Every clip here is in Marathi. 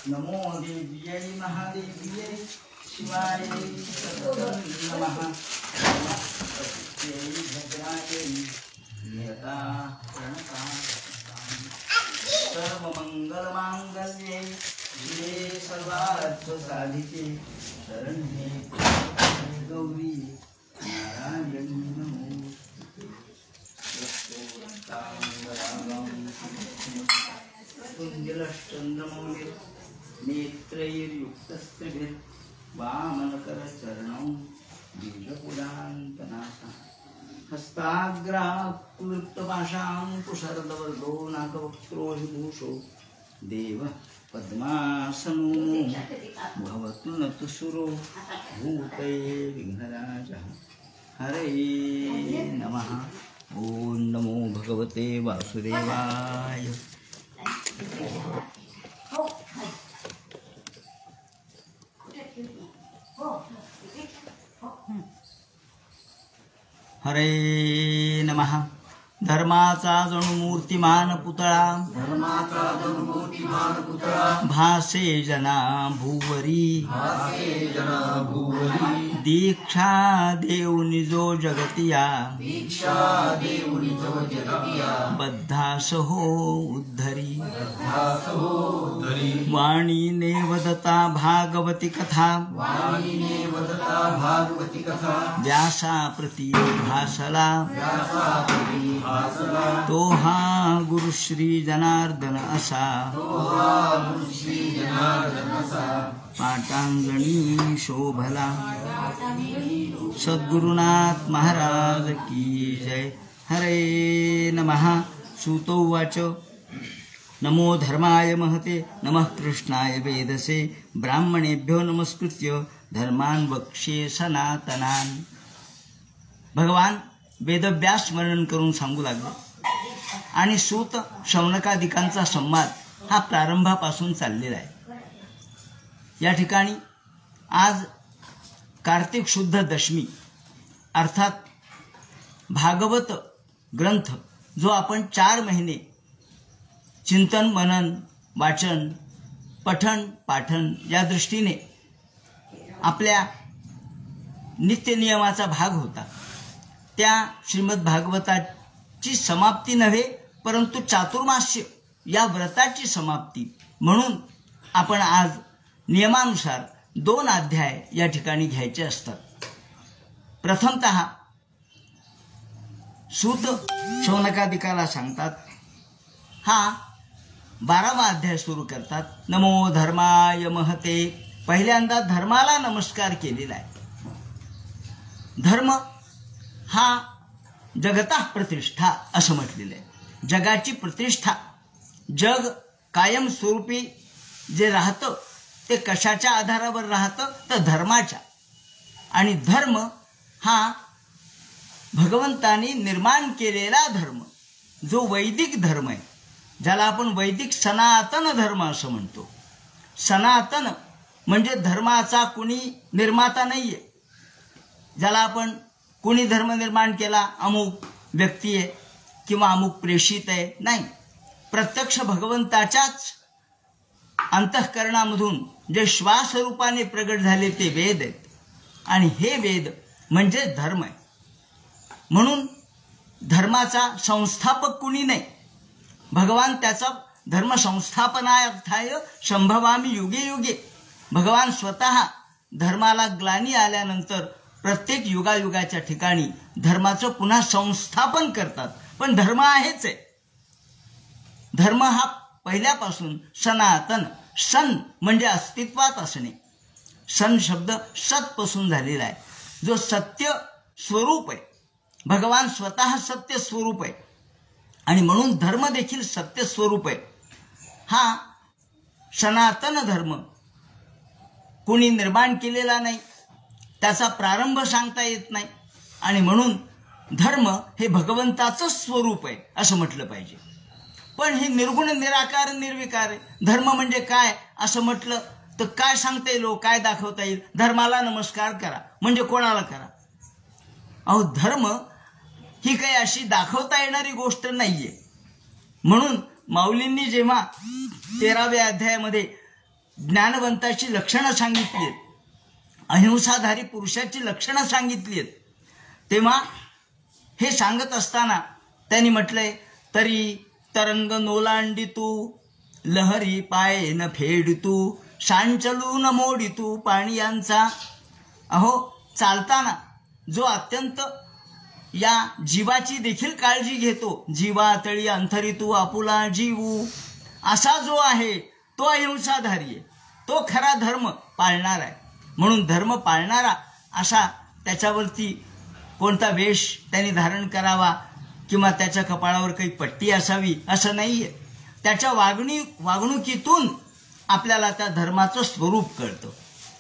नमो देव्यै महादेव्यै शिवाय सततं नमः नमस्ते भद्रायै नियता प्रणता सर्वमङ्गलमाङ्गल्ये शिवे सर्वार्थसाधिके शरण्ये गौरी नारायणी नमोस्तुते कुञ्जलश्चन्द्रमौलिः नेत्रैर्युक्तस्त्रिभिर्वामनकरचरणौ बीजपुरान्तनाथः हस्ताग्राक्लृप्तपाशाङ्कुशरदवर्गो नाकवक्त्रो हिभूषो देवः पद्मासनो भवतु नतु सुरो भूते विघ्नराजः हरे नमः। ओम नमो भगवते वासुदेवाय। हरे नमः। धर्माचा जणू मूर्तिमान पुतळा भासे जना भूवरी दीक्षा देऊनी जो जगतिया बद्धास हो उद्धरी वाणीने वदता भागवती कथा व्यासा प्रति भासला तो हा गुरुश्री जनार्दन असा पाटांगणी शोभला। सद्गुरुनाथ महाराज की जय। हरे नमः। सूतोवाच नमो धर्माय महते नमः कृष्णाय वेदसे ब्राह्मणेभ्यो नमस्कृत्य धर्मान् वक्ष्ये सनातनान्। भगवान वेदव्यास स्मरण करून सांगू लागले आणि सूत शौनकादिकांचा संवाद हा प्रारंभापासून चाललेला आहे। या ठिकाणी आज कार्तिक शुद्ध दशमी अर्थात भागवत ग्रंथ जो आपण 4 महिने चिंतन मनन वाचन पठण पाठन या दृष्टीने आपल्या नित्यनियमाचा भाग होता, त्या श्रीमद भागवताची समाप्ती नव्हे परंतु चातुर्मास्य या व्रताची समाप्ती म्हणून आपण आज नियमानुसार 2 अध्याय या ठिकाणी घ्यायचे असतात। प्रथमतः सूत शौनकादिकाला सांगतात, हा 12वा अध्याय सुरू करतात। नमो धर्माय महते, पहिल्यांदा धर्माला नमस्कार केलेला आहे। धर्म हा जगता प्रतिष्ठा असं म्हटलेलं आहे। जगाची प्रतिष्ठा, जग कायम स्वरूपी जे राहतं ते कशाच्या आधारावर राहतं तर धर्माच्या। आणि धर्म हा भगवंतानी निर्माण केलेला धर्म जो वैदिक धर्म आहे, ज्याला आपण वैदिक सनातन धर्म असं म्हणतो। सनातन म्हणजे धर्माचा कुणी निर्माता नाहीये, ज्याला आपण कुणी धर्म निर्माण केला अमुक व्यक्ती आहे किंवा अमुक प्रेषित आहे, नाही, प्रत्यक्ष भगवंताच्याच अंतःकरणामधून जे श्वास रूपाने प्रगट झाले ते वेद आहेत आणि हे वेद म्हणजे धर्म आहे। म्हणून धर्माचा संस्थापक कुणी नाही, भगवान त्याचा धर्म संस्थापनार्थाय संभवामी युगे युगे। भगवान स्वतः धर्माला ग्लानी आल्यानंतर प्रत्येक युगायुगाच्या ठिकाणी धर्माचं पुन्हा संस्थापन करतात, पण धर्म आहेच आहे। धर्म हा पहिल्यापासून सनातन, सन म्हणजे अस्तित्वात असणे, सन शब्द सतपासून झालेला आहे, जो सत्य स्वरूप आहे। भगवान स्वतः सत्य स्वरूप आहे आणि म्हणून धर्म देखील सत्य स्वरूप आहे। हा सनातन धर्म कोणी निर्माण केलेला नाही, त्याचा प्रारंभ सांगता येत नाही आणि म्हणून धर्म हे भगवंताचं स्वरूप आहे असं म्हटलं पाहिजे। पण हे निर्गुण निराकार निर्विकार आहे। धर्म म्हणजे काय असं म्हटलं तर काय सांगता येईल, काय दाखवता येईल? धर्माला नमस्कार करा म्हणजे कोणाला करा? अहो, धर्म ही काही अशी दाखवता येणारी गोष्ट नाहीये। म्हणून माऊलींनी जेव्हा 13व्या अध्यायामध्ये ज्ञानवंताची लक्षणं सांगितली आहेत, अहिंसाधारी पुरुषाची लक्षणं सांगितली आहेत, तेव्हा हे सांगत असताना त्यांनी म्हटलंय, तरी तरंग नोलांडितू लहरी पाय न फेडितू सांचलू न मोडितू पाणी यांचा. अहो, चालताना जो अत्यंत या जीवाची देखील काळजी घेतो, जीवा तळी अंथरितू आपुला जीवू, असा जो आहे तो अहिंसाधारी आहे, तो खरा धर्म पाळणार आहे. म्हणून धर्म पाळणारा असा त्याच्यावरती कोणता वेश त्यांनी धारण करावा किंवा त्याच्या कपाळावर काही पट्टी असावी असं नाहीये. त्याच्या वागणुकीतून आपल्याला त्या धर्माचं स्वरूप कळतं.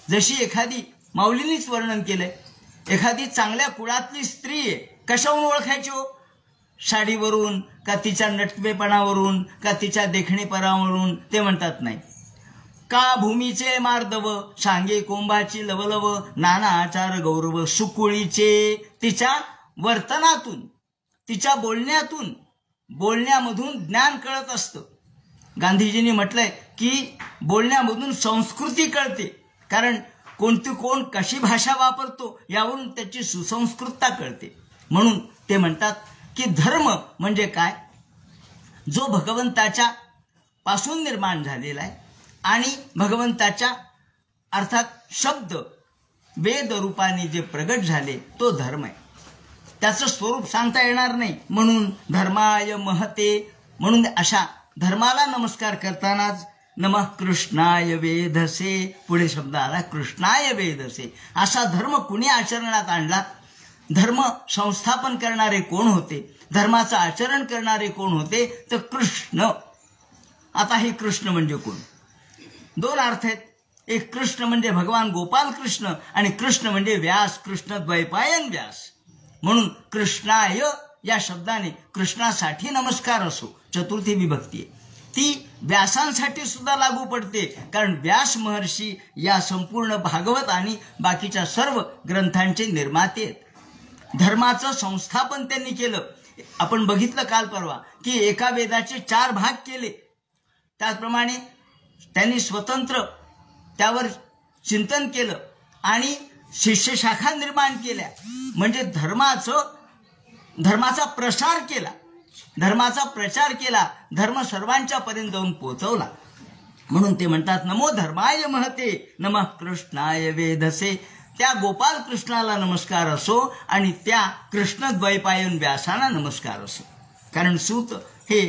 जशी एखादी माऊलींनीच वर्णन केलंय, एखादी चांगल्या कुळातली स्त्री आहे, कशावरून ओळखायची हो? साडीवरून का तिच्या नटवेपणावरून का तिच्या देखणेपणावरून? ते म्हणतात नाही. का भूमीचे मार्दव सांगे कोंबाची लवलव नाना आचार गौरव सुकुळीचे. तिच्या वर्तनातून, तिच्या बोलण्यामधून ज्ञान कळत असतं. गांधीजींनी म्हटलंय की बोलण्यामधून संस्कृती कळते, कारण कोण कशी भाषा वापरतो यावरून त्याची सुसंस्कृतता कळते. म्हणून ते म्हणतात की धर्म म्हणजे काय? जो भगवंताच्या पासून निर्माण झालेला आहे आणि भगवंताच्या अर्थात शब्द वेद रूपाने जे प्रगट झाले तो धर्म आहे. त्याचं स्वरूप सांगता येणार नाही. म्हणून धर्माय महते, म्हणून अशा धर्माला नमस्कार करतानाच नमः कृष्णाय वेधसे, पुढे शब्द आला कृष्णाय वेधसे. असा धर्म कुणी आचरणात आणला? धर्म संस्थापन करणारे कोण होते? धर्माचं आचरण करणारे कोण होते? तर कृष्ण. आता हे कृष्ण म्हणजे कोण? दोन अर्थ आहेत. एक कृष्ण म्हणजे भगवान गोपाल कृष्ण आणि कृष्ण म्हणजे व्यास, कृष्ण द्वैपायन व्यास. म्हणून कृष्णाय या शब्दाने कृष्णासाठी नमस्कार असो, चतुर्थी विभक्ती आहे, ती व्यासांसाठी सुद्धा लागू पडते. कारण व्यास महर्षी या संपूर्ण भागवत आणि बाकीच्या सर्व ग्रंथांचे निर्माते आहेत. धर्माचं संस्थापन त्यांनी केलं. आपण बघितलं काल परवा की एका वेदाचे 4 भाग केले. त्याचप्रमाणे त्यांनी स्वतंत्र त्यावर चिंतन केलं आणि शिष्यशाखा निर्माण केल्या. म्हणजे धर्माचा प्रसार केला, धर्माचा प्रचार केला, धर्म सर्वांच्या पर्यंत जाऊन पोहोचवला. म्हणून ते म्हणतात नमो धर्माय महते नमः कृष्णाय वेधसे. त्या गोपाल कृष्णाला नमस्कार असो आणि त्या कृष्ण द्वैपायन व्यासाला नमस्कार असो. कारण सूत हे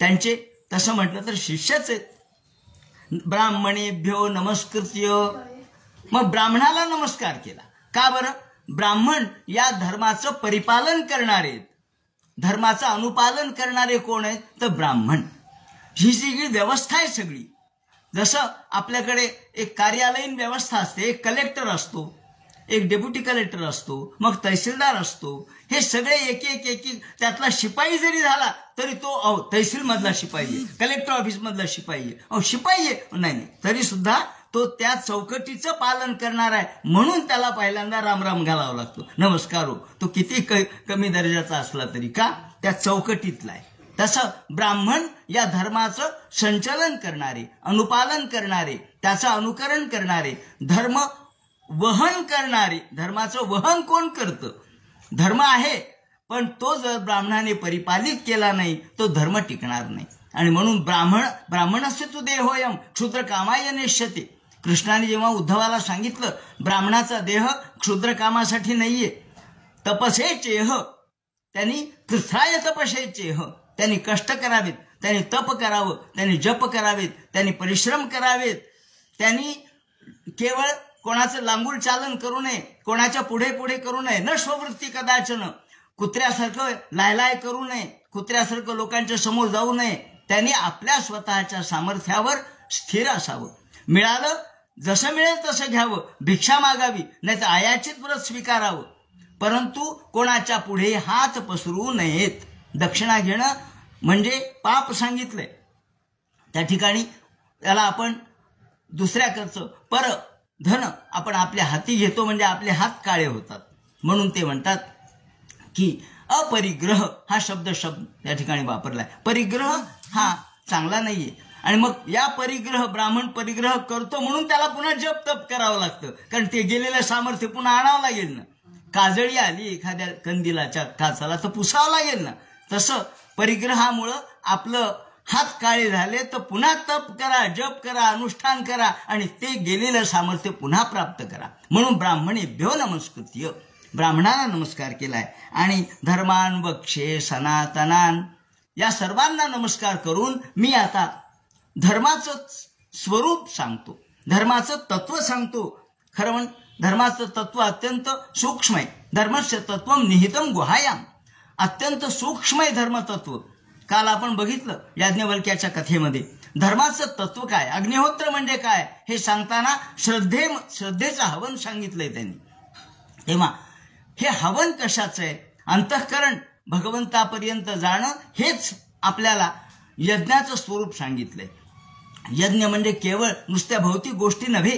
त्यांचे तसं म्हटलं तर शिष्यच आहेत. ब्राह्मणेभ्यो नमस्कृत्य, मग ब्राह्मणाला नमस्कार केला. का बरं? ब्राह्मण या धर्माचं परिपालन करणारे आहेत. धर्माचं अनुपालन करणारे कोण आहेत? तर ब्राह्मण. ही सगळी व्यवस्था आहे सगळी. जसं आपल्याकडे एक कार्यालयीन व्यवस्था असते, एक कलेक्टर असतो, एक डेप्युटी कलेक्टर असतो, मग तहसीलदार असतो. हे सगळे एक एक त्यातला शिपाई जरी झाला तरी तो तहसील मधला शिपाई आहे, कलेक्टर ऑफिस मधला शिपाई आहे, शिपाई आहे नाही, तरी सुद्धा तो त्या चौकटीचं पालन करणार आहे. म्हणून त्याला पहिल्यांदा रामराम घालावा लागतो, नमस्कार हो, तो किती कमी दर्जाचा असला तरी. का? त्या चौकटीतला आहे. तसं ब्राह्मण या धर्माचं संचलन करणारे, अनुपालन करणारे, त्याचं अनुकरण करणारे, धर्म वहन करणारे. धर्माचं वहन कोण करतं? धर्म आहे, पण तो जर ब्राह्मणाने परिपालित केला नाही तो धर्म टिकणार नाही. आणि म्हणून ब्राह्मणस्य तु देहोयम क्षुद्र कामाय नेष्यते. कृष्णाने जेव्हा उद्धवाला सांगितलं ब्राह्मणाचा देह क्षुद्र कामासाठी नाहीये, तपसेचेह, त्यांनी कृथाय तपसेचेह, त्यांनी कष्ट करावेत, त्यांनी तप करावं, त्यांनी जप करावेत, त्यांनी परिश्रम करावेत, त्यांनी केवळ कोणाचं लांगूल चालन करू नये, कोणाच्या पुढे पुढे करू नये, न स्ववृत्ती कदाचन, कुत्र्यासारखं लायलाय करू नये, कुत्र्यासारखं लोकांच्या समोर जाऊ नये. त्यांनी आपल्या स्वतःच्या सामर्थ्यावर स्थिर असावं. मिळालं जसं मिळेल तसं घ्यावं, भिक्षा मागावी, नाही तर अयाचित व्रत स्वीकारावं, परंतु कोणाच्या पुढे हात पसरू नयेत. दक्षिणा घेणं म्हणजे पाप सांगितलंय. त्या ठिकाणी त्याला आपण दुसऱ्याकडचं पर धन आपण आपल्या हाती घेतो म्हणजे आपले हात काळे होतात. म्हणून ते म्हणतात की अपरिग्रह हा शब्द या ठिकाणी वापरलाय. परिग्रह हा चांगला नाहीये. आणि मग या परिग्रह ब्राह्मण परिग्रह करतो म्हणून त्याला पुन्हा जप तप करावं लागतं, कारण ते गेलेलं सामर्थ्य पुन्हा आणावं लागेल ना. काजळी आली एखाद्या कंदिलाच्या काचाला तर पुसावं लागेल ना. तसं परिग्रहामुळं आपलं हात काळे झाले तर पुन्हा तप करा, जप करा, अनुष्ठान करा आणि ते गेलेलं सामर्थ्य पुन्हा प्राप्त करा. म्हणून ब्राह्मणेभ्यो नमस्कृत्य, ब्राह्मणाला नमस्कार केलाय. आणि धर्मान वक्षे सनातनान, या सर्वांना नमस्कार करून मी आता धर्माचं स्वरूप सांगतो, धर्माचं तत्व सांगतो. खरं म्हण धर्माचं तत्व अत्यंत सूक्ष्म आहे. धर्मस्य तत्वम निहितम गुहायाम, अत्यंत सूक्ष्म आहे धर्मतत्व. काल आपण बघितलं याज्ञवल्क्याच्या कथेमध्ये धर्माचं तत्व काय, अग्निहोत्र म्हणजे काय हे सांगताना श्रद्धेचं हवन सांगितलंय त्यांनी. तेव्हा हे हवन कशाचं आहे, अंतःकरण भगवंतापर्यंत जाणं, हेच आपल्याला यज्ञाचं स्वरूप सांगितलंय. यज्ञ म्हणजे केवळ नुसत्या भौतिक गोष्टी नव्हे.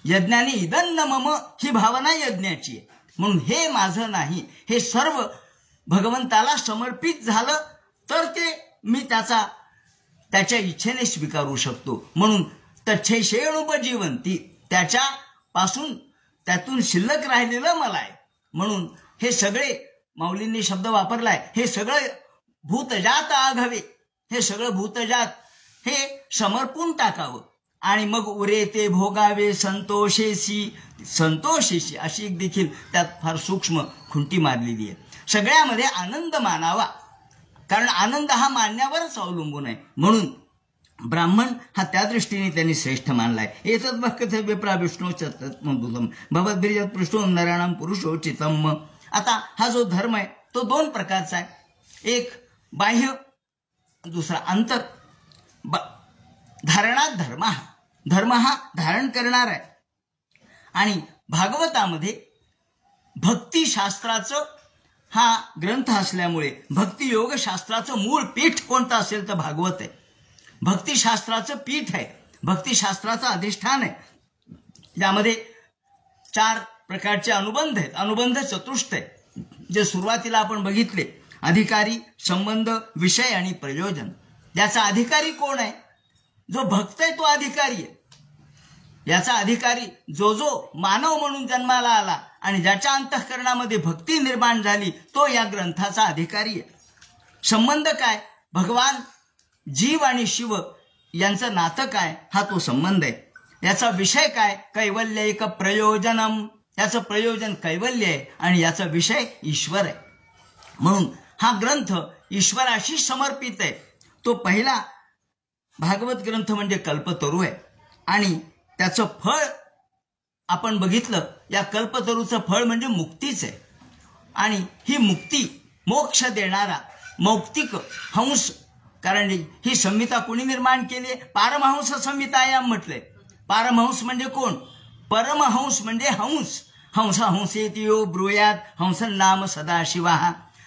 यज्ञाने इदन्न मम ही भावना यज्ञाची आहे. म्हणून हे माझं नाही, हे सर्व भगवंताला समर्पित झालं तर ते मी त्याच्या इच्छेने स्वीकारू शकतो. म्हणून तच्छेषेणुपजीवंती, त्यातून शिल्लक राहिलेलं मला आहे. म्हणून हे सगळे माऊलींनी शब्द वापरलाय, हे सगळं भूतजात आघावे, हे सगळं भूतजात हे समर्पून टाकावं आणि मग उरे ते भोगावे संतोषेशी अशी एक देखील त्यात फार सूक्ष्म खुंटी मारलेली आहे. सगळ्यामध्ये आनंद मानावा, कारण आनंद हा मानण्यावरच अवलंबून आहे. म्हणून ब्राह्मण हा त्या दृष्टीने त्यांनी श्रेष्ठ मानलाय. एतद् वाक्यते विप्रा विष्णूचं तत्त्वबोधम भवद्भिर्यत् पृष्ठो नराणां पुरुषोचितम. आता हा जो धर्म आहे तो दोन प्रकारचा आहे, एक बाह्य, दुसरा अंतर. धारणात धर्म हा धारण करणार आहे. आणि भागवतामध्ये भक्तिशास्त्राचं हा ग्रंथ असल्यामुळे भक्तियोग शास्त्राचं मूळ पीठ कोणतं असेल तर भागवत आहे. भक्तिशास्त्राचं पीठ आहे, भक्तिशास्त्राचं अधिष्ठान आहे. यामध्ये 4 प्रकारचे अनुबंध आहेत, अनुबंध चतुष्ट आहे, जे सुरुवातीला आपण बघितले. अधिकारी, संबंध, विषय आणि प्रयोजन. याचा अधिकारी कोण आहे, जो भक्त आहे तो अधिकारी आहे. याचा अधिकारी जो मानव म्हणून जन्माला आला आणि ज्याच्या अंतःकरणामध्ये भक्ती निर्माण झाली तो या ग्रंथाचा अधिकारी आहे. संबंध काय, भगवान जीव आणि शिव यांचं नातं काय, हा तो संबंध आहे. याचा विषय काय, कैवल्य एक प्रयोजनम, याचं प्रयोजन कैवल्य आहे आणि याचा विषय ईश्वर आहे. म्हणून हा ग्रंथ ईश्वराशी समर्पित आहे. तो पहिला भागवत ग्रंथ म्हणजे कल्पतरू आहे आणि त्याचं फळ आपण बघितलं, या कल्पतरूचं फळ म्हणजे मुक्तीच आहे. आणि ही मुक्ती, मोक्ष देणारा मौक्तिक हंस, कारण ही संहिता कोणी निर्माण केली आहे, पारमहंस संहितायाम म्हटलंय. पारमहंस म्हणजे कोण, परमहंस म्हणजे हंस. हंस हंसेतियो ब्रूयात हंसन नाम सदाशिवा.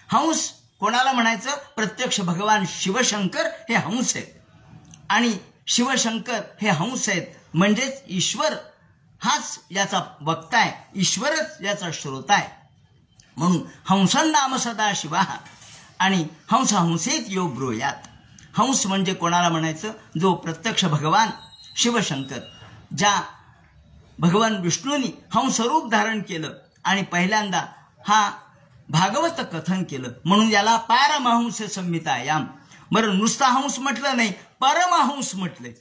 हंस कोणाला म्हणायचं, प्रत्यक्ष भगवान शिवशंकर हे हंस आहेत आणि शिवशंकर हे हंस आहेत. म्हणजेच ईश्वर हाच याचा वक्ता आहे, ईश्वरच याचा श्रोता आहे. म्हणून हंसन नाम सदाशिवा आणि हंस हंसेत यो ब्रूयात. हंस म्हणजे कोणाला म्हणायचं, जो प्रत्यक्ष भगवान शिवशंकर, ज्या भगवान विष्णूंनी हंसरूप धारण केलं आणि पहिल्यांदा हा भागवत कथन केलं, म्हणून याला पारमहंस संहितायाम. बरं, नुसता हंस म्हटलं नाही, परमहंस म्हटले.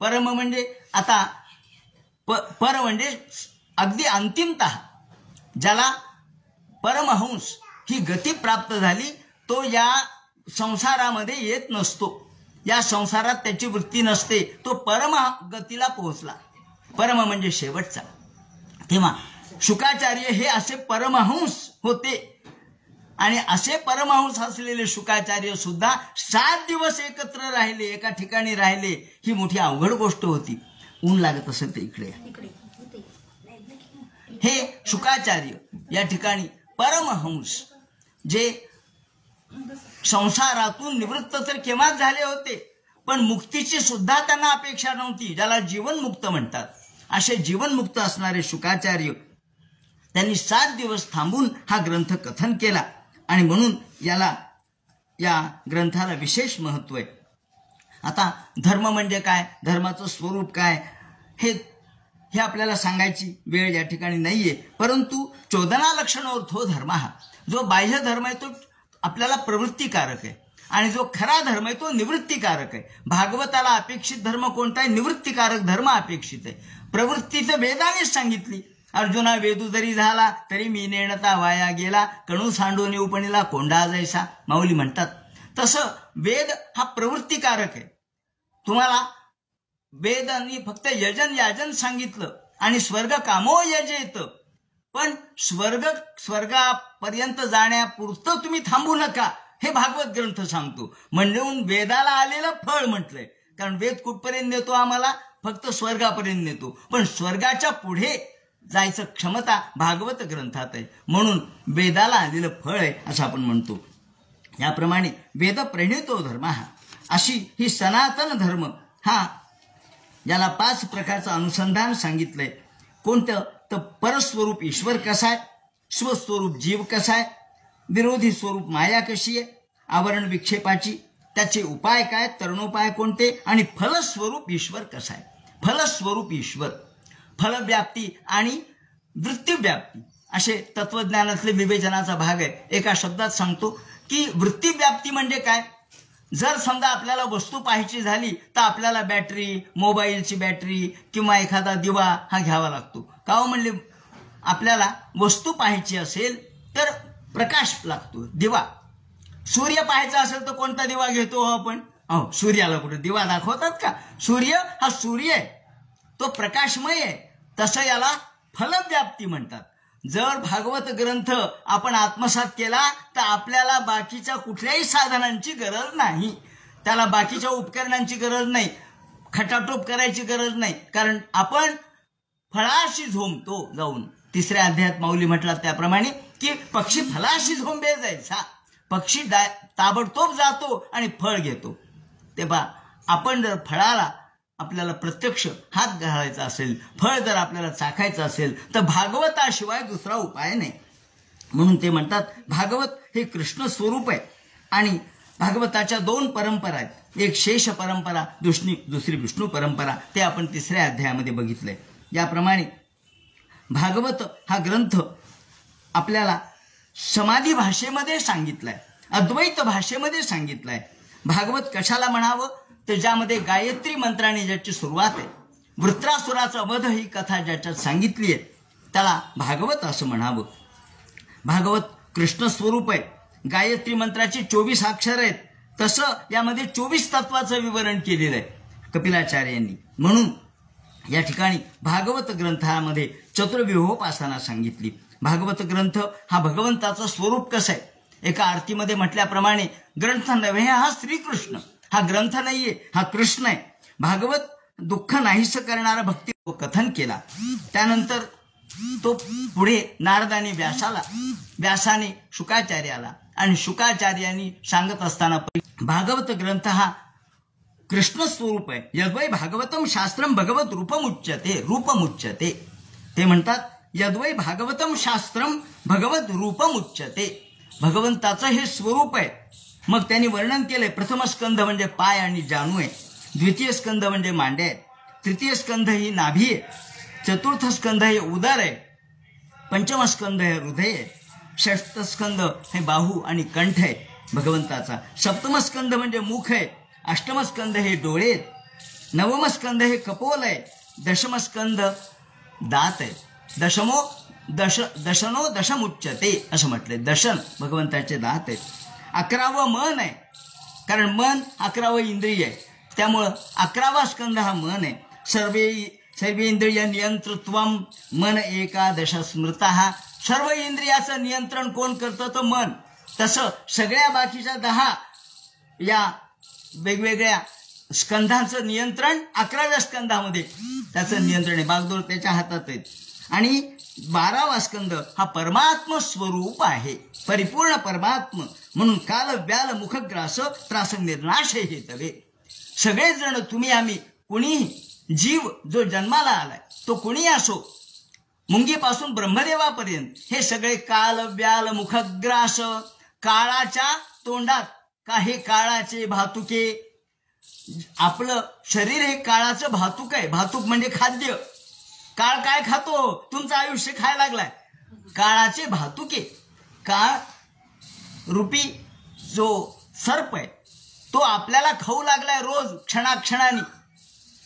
परम म्हणजे आता पर म्हणजे अगदी अंतिमतः ज्याला परमहंस ही गती प्राप्त झाली तो या संसारामध्ये येत नसतो, या संसारात त्याची वृत्ती नसते, तो परम गतीला पोहोचला. परम म्हणजे शेवटचा. तेव्हा शुकाचार्य हे असे परमहंस होते आणि असे परमहंस असलेले शुकाचार्य सुद्धा 7 दिवस एकत्र राहिले, एका ठिकाणी राहिले. ही मोठी अवघड गोष्ट होती. ऊन लागत असेल तर इकडे. हे शुकाचार्य या ठिकाणी परमहंस, जे संसारातून निवृत्त तर केव्हाच झाले होते, पण मुक्तीची सुद्धा त्यांना अपेक्षा नव्हती, ज्याला जीवनमुक्त म्हणतात. असे जीवनमुक्त असणारे शुकाचार्य त्यांनी 7 दिवस थांबून हा ग्रंथ कथन केला आणि म्हणून या ग्रंथाला विशेष महत्व आहे. आता धर्म म्हणजे काय, धर्माचं स्वरूप काय, हे आपल्याला सांगायची वेळ या ठिकाणी नाहीये. परंतु चोदना लक्षणोर्थो धर्म, हा जो बाह्य धर्म आहे तो आपल्याला प्रवृत्तीकारक आहे आणि जो खरा धर्म आहे तो निवृत्तीकारक आहे. भागवताला अपेक्षित धर्म कोणता आहे? निवृत्तीकारक धर्म अपेक्षित आहे. प्रवृत्ती तर वेदानेच सांगितली. अर्जुना वेदू जरी झाला तरी मी नेणता वाया गेला, कणू सांडून उपणीला कोंडा जैसा, माऊली म्हणतात. तसं वेद हा प्रवृत्तीकारक आहे. तुम्हाला वेदांनी फक्त यजन याजन सांगितलं आणि स्वर्ग कामो यजेत, पण स्वर्गापर्यंत जाण्यापुरतं तुम्ही थांबू नका हे भागवत ग्रंथ सांगतो. म्हणून वेदाला आलेलं फळ म्हटलंय. कारण वेद कुठपर्यंत नेतो आम्हाला? फक्त स्वर्गापर्यंत नेतो, पण स्वर्गाच्या पुढे जायचं क्षमता भागवत ग्रंथात आहे. म्हणून वेदाला आलेलं फळ आहे असं आपण म्हणतो. याप्रमाणे वेद प्रणीतो धर्म, अशी ही सनातन धर्म, हा याला 5 प्रकारचं अनुसंधान सांगितलंय. कोणतं? तर परस्वरूप ईश्वर कसा आहे, स्वस्वरूप जीव कसा आहे, विरोधी स्वरूप माया कशी आहे, आवरण विक्षेपाची, त्याचे उपाय काय, तरणोपाय कोणते, आणि फलस्वरूप ईश्वर कसा आहे. फलस्वरूप ईश्वर, फलव्याप्ती आणि वृत्तीव्याप्ती असे तत्वज्ञानातले विवेचनाचा भाग आहे. एका शब्दात सांगतो की वृत्तीव्याप्ती म्हणजे काय? जर समजा आपल्याला वस्तू पाहायची झाली तर आपल्याला बॅटरी, मोबाईलची बॅटरी किंवा एखादा दिवा हा घ्यावा लागतो. का हो म्हणले? आपल्याला वस्तू पाहायची असेल तर प्रकाश लागतो, दिवा. सूर्य पाहायचा असेल तर कोणता दिवा घेतो आपण? सूर्याला कुठे दिवा दाखवतात का? सूर्य हा सूर्य आहे, तो प्रकाशमय आहे. तसं याला फलव्याप्ती म्हणतात. जर भागवत ग्रंथ आपण आत्मसात केला तर आपल्याला बाकीच्या कुठल्याही साधनांची गरज नाही, त्याला बाकीच्या उपकरणांची गरज नाही, खटाटोप करायची गरज नाही. कारण आपण फळाशी झोंबतो. जाऊन 3ऱ्या अध्यायात माऊली म्हटला त्याप्रमाणे की पक्षी फळाशी झोंबे जायचा, पक्षी ताबडतोब जातो आणि फळ घेतो. तेव्हा आपण जर फळाला आपल्याला प्रत्यक्ष हात घालायचा असेल, फळ जर आपल्याला चाखायचं असेल तर भागवताशिवाय दुसरा उपाय नाही. म्हणून ते म्हणतात भागवत हे कृष्ण स्वरूप आहे. आणि भागवताच्या 2 परंपरा आहेत, एक शेष परंपरा, दुसरी विष्णू परंपरा. ते आपण 3ऱ्या अध्यायामध्ये बघितलंय. याप्रमाणे भागवत हा ग्रंथ आपल्याला समाधी भाषेमध्ये सांगितलाय, अद्वैत भाषेमध्ये सांगितलाय. भागवत कशाला म्हणावं? तर ज्यामध्ये गायत्री मंत्राने ज्याची सुरुवात आहे, वृत्रासुराचा वध ही कथा ज्याच्यात सांगितली आहे, त्याला भागवत असं म्हणावं. भागवत कृष्ण स्वरूप आहे. गायत्री मंत्राची 24 अक्षर आहेत, तसं यामध्ये 24 तत्वाचं विवरण केलेलं आहे कपिलाचार्यांनी. म्हणून या ठिकाणी भागवत ग्रंथामध्ये चतुर्व्यूहोपासना सांगितली. भागवत ग्रंथ हा भगवंताचं स्वरूप कसं आहे? एका आरतीमध्ये म्हटल्याप्रमाणे ग्रंथ नव्हे हा श्रीकृष्ण, हा ग्रंथ नाहीये, हा कृष्ण आहे. भागवत दुःख नाहीस करणारा भक्ती कथन केला. त्यानंतर तो पुढे नारदाने व्यासाने शुकाचार्याला आणि शुकाचार्यांनी सांगत असताना भागवत ग्रंथ हा कृष्ण स्वरूप आहे. यद्वै भागवतम शास्त्रम भगवत रूपमुच्यते. ते म्हणतात यद्वै भागवतम शास्त्रम भगवत रूपमुच्यते. भगवंताचं हे स्वरूप आहे. मग त्यांनी वर्णन केलंय. प्रथम स्कंध म्हणजे पाय आणि जाणू आहे, द्वितीय स्कंध म्हणजे मांडे आहे, तृतीय स्कंध ही नाभी आहे, चतुर्थ स्कंध हे उदर आहे, पंचम स्कंध हे हृदय आहे, षष्ठ स्कंध हे बाहू आणि कंठ आहे भगवंताचा, सप्तम स्कंध म्हणजे मुख आहे, अष्टम स्कंध हे डोळे आहेत, नवम स्कंध हे कपोल आहे, दशम स्कंध दात आहे, दशनो दशमुच्यते असं म्हटलंय. दशन भगवंताचे दात आहेत. 11वं मन आहे, कारण मन 11वं इंद्रिय आहे, त्यामुळं 11वा स्कंध हा मन आहे. सर्वे इंद्रिय नियंत्रत्वम मन एकादश स्मृतः. सर्व इंद्रियाचं नियंत्रण कोण करतं? तर मन. तसं सगळ्या बाकीच्या 10 या वेगवेगळ्या स्कंधांचं नियंत्रण 11व्या स्कंधामध्ये त्याचं नियंत्रण आहे. बागडोर त्याच्या हातात आहेत. आणि 12वा स्कंध हा परमात्म स्वरूप आहे, परिपूर्ण परमात्म. म्हणून काल व्याल मुखग्रास त्रास निर्नाश हे तवे. सगळेच जण तुम्ही आम्ही कुणीही जीव जो जन्माला आलाय तो कुणी असो, मुंगीपासून ब्रह्मदेवापर्यंत, हे सगळे काल व्याल मुखग्रास, काळाच्या तोंडात काही काळाचे भातुके, आपलं शरीर हे काळाचं भातूक आहे. भातूक म्हणजे खाद्य. काळ काय खातो? तुमचं आयुष्य खायला लागलाय. काळाचे भातुके. काळ रूपी जो सर्प आहे तो आपल्याला खाऊ लागलाय रोज क्षणाक्षणाने.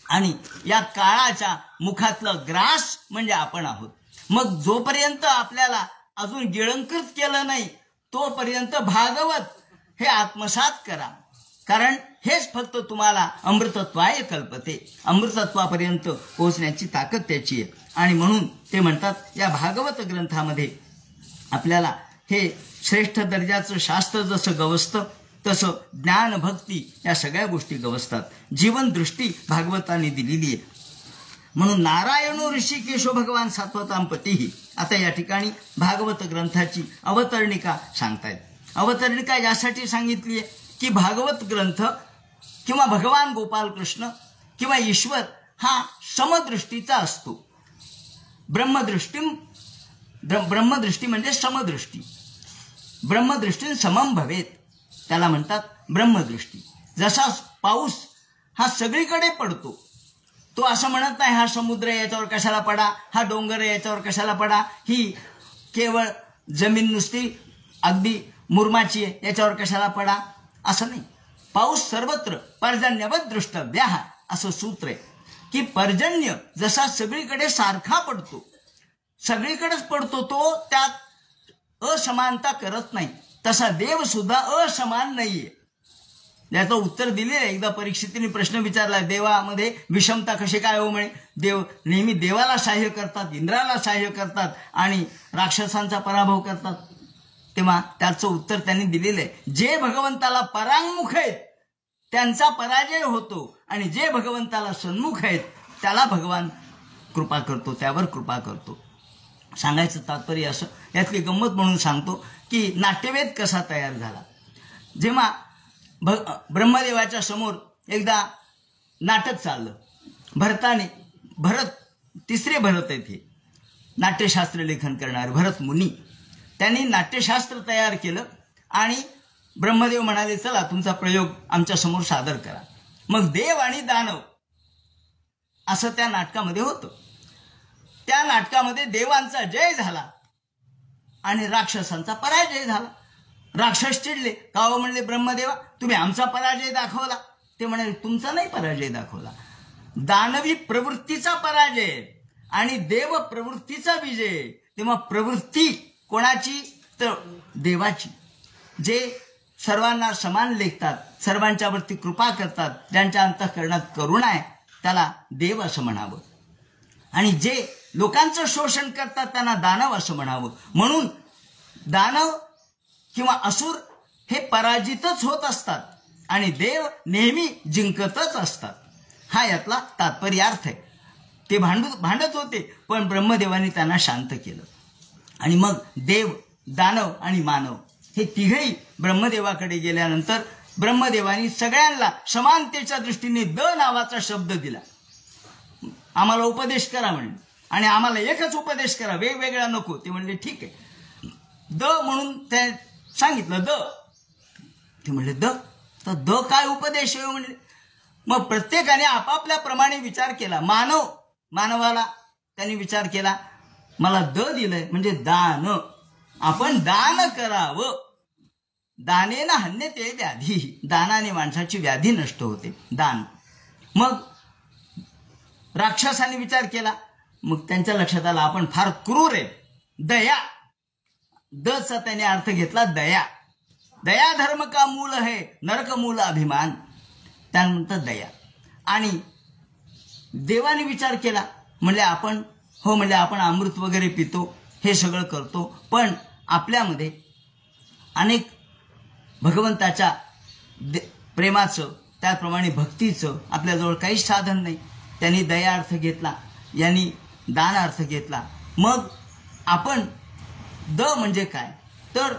आणि या काळाच्या मुखातलं ग्रास म्हणजे आपण आहोत. मग जोपर्यंत आपल्याला अजून गिळंकृत केलं नाही तोपर्यंत भागवत हे आत्मसात करा. कारण हेच फक्त तुम्हाला अमृतत्वाय कल्पते. अमृतत्वापर्यंत पोहोचण्याची ताकद त्याची आहे. आणि म्हणून ते म्हणतात या भागवत ग्रंथामध्ये आपल्याला हे श्रेष्ठ दर्जाचं शास्त्र जसं गवसतं तसं ज्ञान भक्ती या सगळ्या गोष्टी गवसतात. जीवनदृष्टी भागवताने दिलेली आहे. म्हणून नारायणो ऋषिकेशो भगवान सात्वतां पतीही. आता या ठिकाणी भागवत ग्रंथाची अवतरणिका सांगतायत. अवतरणिका यासाठी सांगितली आहे की भागवत ग्रंथ किंवा भगवान गोपाल कृष्ण किंवा ईश्वर हा समदृष्टीचा असतो. ब्रह्मदृष्टी म्हणजे समदृष्टी. ब्रह्मदृष्टी समम भवेत त्याला म्हणतात ब्रह्मदृष्टी. जसा पाऊस हा सगळीकडे पडतो तो असं म्हणत नाही हा समुद्र याच्यावर कशाला पडा, हा डोंगर याच्यावर कशाला पडा, ही केवळ जमीन नुसती अगदी मुरमाची आहे याच्यावर कशाला पडा, असं नाही. पाऊस सर्वत्र पर्जन्यवत दृष्टव्यः असं सूत्र आहे की पर्जन्य जसा सगळीकडे सारखा पडतो, सगळीकडेच पडतो, तो त्यात असमानता करत नाही, तसा देव सुद्धा असमान नाहीये. याचं उत्तर दिलेलं आहे. एकदा परीक्षितीने प्रश्न विचारला देवामध्ये विषमता कशी काय हो म्हणे. देव नेहमी देवाला सहाय्य करतात, इंद्राला सहाय्य करतात आणि राक्षसांचा पराभव करतात. तेव्हा त्याचं उत्तर त्यांनी दिलेलं आहे. जे भगवंताला परांगमुख आहेत त्यांचा पराजय होतो आणि जे भगवंताला सन्मुख आहेत त्याला भगवान कृपा करतो, त्यावर कृपा करतो. सांगायचं तात्पर्य असं, यातली गंमत म्हणून सांगतो की नाट्यवेद कसा तयार झाला. जेव्हा ब्रह्मदेवाच्या समोर एकदा नाटक चाललं भरताने, भरत तिसरे भरत आहेत हे नाट्यशास्त्र लेखन करणारे भरत मुनी, त्यांनी नाट्यशास्त्र तयार केलं आणि ब्रह्मदेव म्हणाले चला तुमचा प्रयोग आमच्या समोर सादर करा. मग देव आणि दानव असं त्या नाटकामध्ये होतं. त्या नाटकामध्ये देवांचा जय झाला आणि राक्षसांचा पराजय झाला. राक्षस चिडले, का म्हणले ब्रह्मदेवा तुम्ही आमचा पराजय दाखवला. ते म्हणाले तुमचा नाही पराजय दाखवला, दानवी प्रवृत्तीचा पराजय आणि देव प्रवृत्तीचा विजय. तेव्हा प्रवृत्ती कोणाची तर देवाची, जे सर्वांना समान लेखतात, सर्वांच्यावरती कृपा करतात, ज्यांच्या अंतःकरणात करुणा आहे त्याला देव असं म्हणावं आणि जे लोकांचं शोषण करतात त्यांना दानव असं म्हणावं. म्हणून दानव किंवा असुर हे पराजितच होत असतात आणि देव नेहमी जिंकतच असतात. हा यातला तात्पर्यार्थ आहे. ते भांडत होते पण ब्रह्मदेवाने त्यांना शांत केलं आणि मग देव, दानव आणि मानव हे तिघही ब्रह्मदेवाकडे गेल्यानंतर ब्रह्मदेवानी सगळ्यांना समानतेच्या दृष्टीने द नावाचा शब्द दिला. आम्हाला उपदेश करा म्हणले आणि आम्हाला एकच उपदेश करा, वेगवेगळा नको. ते म्हणले ठीक आहे. द म्हणून त्या सांगितलं द. ते म्हणले द, तर द काय उपदेश आहे म्हणले. मग प्रत्येकाने आपापल्या प्रमाणे विचार केला. मानवाला त्यांनी विचार केला, मला द दिलंय म्हणजे दान, आपण दान करावं. दानेन हन्यते व्याधी, दानाने माणसाची व्याधी नष्ट होते, दान. मग राक्षसाने विचार केला, मग त्यांच्या लक्षात आलं आपण फार क्रूर आहे, दया. दचा त्याने अर्थ घेतला दया. दया धर्म का मूल है, नरक मूल अभिमान, त्यानंतर दया. आणि देवाने विचार केला, म्हणले आपण हो, म्हणले आपण अमृत वगैरे पितो, हे सगळं करतो, पण आपल्यामध्ये अनेक भगवंताच्या प्रेमाचं, त्याप्रमाणे भक्तीचं आपल्याजवळ काहीच साधन नाही. त्यांनी दया अर्थ घेतला, यांनी दान अर्थ घेतला. मग आपण द म्हणजे काय तर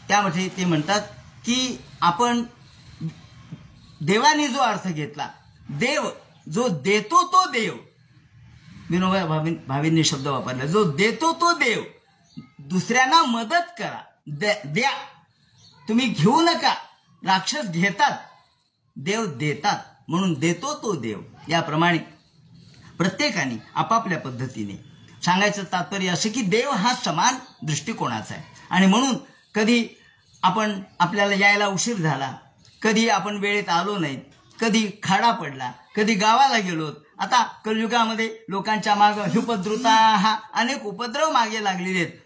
त्यामध्ये ते म्हणतात की आपण देवाने जो अर्थ घेतला, देव जो देतो तो देव, विनोबा भावेंनी शब्द वापरला, जो देतो तो देव. दुसऱ्यांना मदत करा, द्या. तुम्ही घेऊ नका. राक्षस घेतात, देव देतात. म्हणून देतो तो देव. याप्रमाणे प्रत्येकाने आपापल्या पद्धतीने सांगायचं तात्पर्य असं की देव हा समान दृष्टिकोनाचा आहे. आणि म्हणून कधी आपण आपल्याला यायला उशीर झाला, कधी आपण वेळेत आलो नाहीत, कधी खाडा पडला, कधी गावाला गेलो. आता कलियुगामध्ये लोकांच्या मागं उपद्रुता हा अनेक उपद्रव मागे लागलेले आहेत,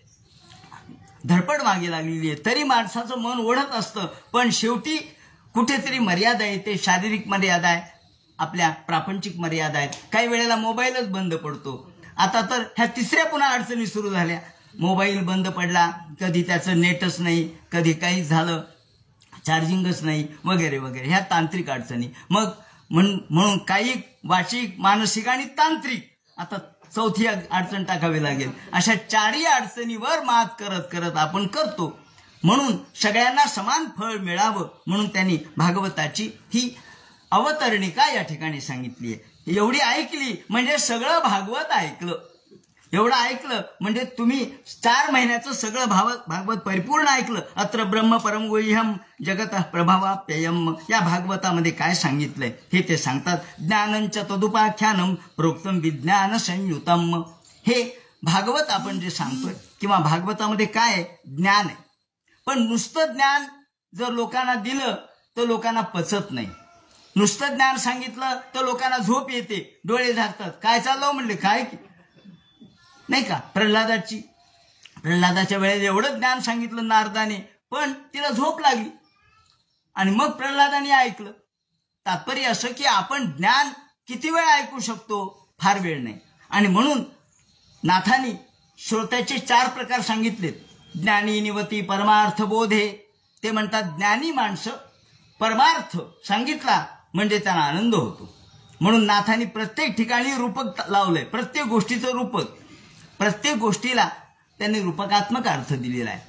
धडपड मागे लागलेली आहे. तरी माणसाचं मन ओढत असतं, पण शेवटी कुठेतरी मर्यादा येते. शारीरिक मर्यादा आहे, आपल्या प्रापंचिक मर्यादा आहेत. काही वेळेला मोबाईलच बंद पडतो. आता तर ह्या तिसऱ्या पुन्हा अडचणी सुरू झाल्या. मोबाईल बंद पडला, कधी त्याचं नेटच नाही, कधी काहीच झालं, चार्जिंगच नाही, वगैरे वगैरे, ह्या तांत्रिक अडचणी. मग म्हणून कायिक, वाचिक, मानसिक आणि तांत्रिक, आता चौथी अडचण टाकावी लागेल. अशा चारही अडचणीवर मात करत करत आपण करतो. म्हणून सगळ्यांना समान फळ मिळावं म्हणून त्यांनी भागवताची ही अवतरणिका या ठिकाणी सांगितली आहे. एवढी ऐकली म्हणजे सगळं भागवत ऐकलं. एवढं ऐकलं म्हणजे तुम्ही 4 महिन्याचं सगळं भागवत परिपूर्ण ऐकलं. अत्र ब्रह्म परम गुह्यम जगत प्रभावाप्ययम. या भागवतामध्ये काय सांगितलंय हे ते सांगतात. ज्ञानंच तदुपाख्यानम प्रोक्तम विज्ञान संयुतम. हे भागवत आपण जे सांगतोय किंवा भागवतामध्ये काय आहे, ज्ञान आहे. पण नुसतं ज्ञान जर लोकांना दिलं तर लोकांना पचत नाही. नुसतं ज्ञान सांगितलं तर लोकांना झोप येते, डोळे झाकतात. काय चाललं म्हणले, काय नाही का. प्रल्हादाच्या वेळेस एवढं ज्ञान सांगितलं नारदाने, पण तिला झोप लागली आणि मग प्रल्हादाने ऐकलं. तात्पर्य असं की आपण ज्ञान किती वेळ ऐकू शकतो, फार वेळ नाही. आणि म्हणून नाथांनी श्रोत्याचे 4 प्रकार सांगितलेत. ज्ञानी, निवती, परमार्थ, बोधे. ते म्हणतात ज्ञानी माणसं परमार्थ सांगितला म्हणजे त्यांना आनंद होतो. म्हणून नाथांनी प्रत्येक ठिकाणी रूपक लावलंय, प्रत्येक गोष्टीचं रूपक. प्रत्येक गोष्टीला त्यांनी रूपकात्मक अर्थ दिलेला आहे.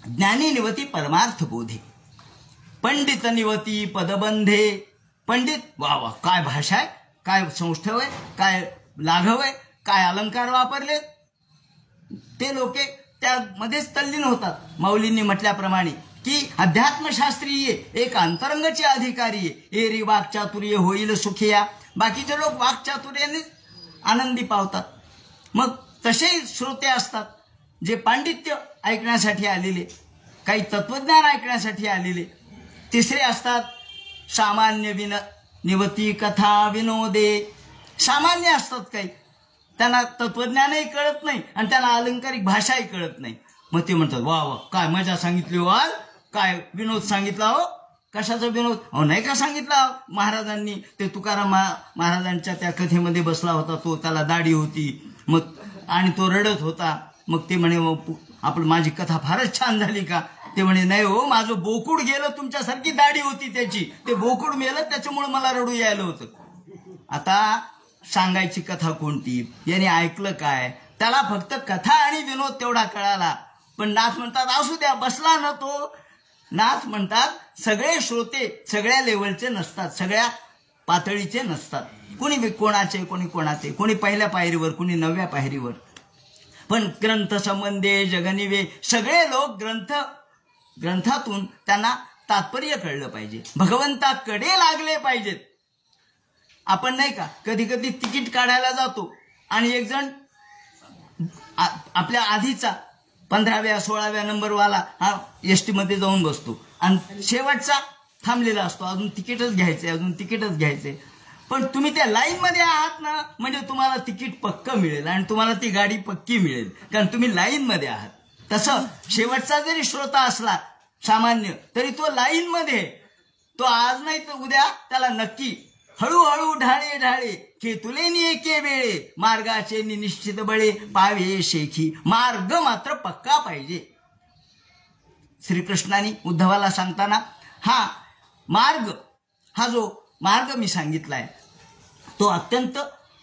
ज्ञानी, निवती, परमार्थ, बोधे. पंडित, निवती, पदबंधे. पंडित, वा वा, काय भाषा आहे, काय सौष्ठव आहे, काय लाघव आहे, काय अलंकार वापरले. ते लोके त्यामध्येच तल्लीन होतात. माऊलींनी म्हटल्याप्रमाणे की अध्यात्मशास्त्रीय एक अंतरंगचे अधिकारी आहे. एरी वाक्चातुर्य होईल सुखिया. बाकीचे लोक वाक्चातुर्याने आनंदी पावतात. मग तसे श्रोते असतात जे पांडित्य ऐकण्यासाठी आलेले, काही तत्वज्ञान ऐकण्यासाठी आलेले. तिसरे असतात सामान्य निवती कथा विनोदे. सामान्य असतात काही, त्यांना तत्वज्ञानही कळत नाही आणि त्यांना अलंकारिक भाषाही कळत नाही. मग ते म्हणतात वा वा, काय मजा सांगितली हो आज, काय विनोद सांगितला हो. कशाचा विनोद? अहो नाही का सांगितला महाराजांनी, ते तुकाराम महाराजांच्या त्या कथेमध्ये बसला होता तो, त्याला दाढी होती मग आणि तो रडत होता. मग ते म्हणे आपण माझी कथा फारच छान झाली का? ते म्हणे नाही हो, माझं बोकुड गेलं, तुमच्यासारखी दाढी होती त्याची, ते बोकुड मेलं त्याच्यामुळे मला रडू यायला होतं. आता सांगायची कथा कोणती, याने ऐकलं काय? त्याला फक्त कथा आणि विनोद तेवढा कळाला. पण नाथ म्हणतात असू द्या, बसला ना तो. नाथ म्हणतात सगळे श्रोते सगळ्या लेवलचे नसतात, सगळ्या पातळीचे नसतात. कोणी कोणाचे, कोणी कोणाचे, कोणी पहिल्या पायरीवर, कोणी 9व्या पायरीवर. पण ग्रंथ संबंधे जगनिवे, सगळे लोक ग्रंथातून त्यांना तात्पर्य कळलं पाहिजे, भगवंताकडे लागले पाहिजेत. आपण नाही का कधी कधी तिकीट काढायला जातो आणि एक जण आपल्या आधीचा 15व्या 16व्या नंबरवाला हा एसटी मध्ये जाऊन बसतो आणि शेवटचा थांबलेला असतो, अजून तिकीटच घ्यायचंय, अजून तिकीटच घ्यायचंय. पण तुम्ही त्या लाईन मध्ये आहात ना, म्हणजे तुम्हाला तिकीट पक्क मिळेल आणि तुम्हाला ती गाडी पक्की मिळेल, कारण तुम्ही लाईन मध्ये आहात. तसं शेवटचा जरी श्रोता असला सामान्य, तरी तो लाईन मध्ये, तो आज नाही तर उद्या त्याला नक्की हळूहळू ढाळे ढाळे खेतुले एके वेळे मार्गाचे निश्चित बळे पावे शेखी. मार्ग मात्र पक्का पाहिजे. श्रीकृष्णाने उद्धवाला सांगताना हा मार्ग, हा जो मार्ग मी सांगितलाय तो अत्यंत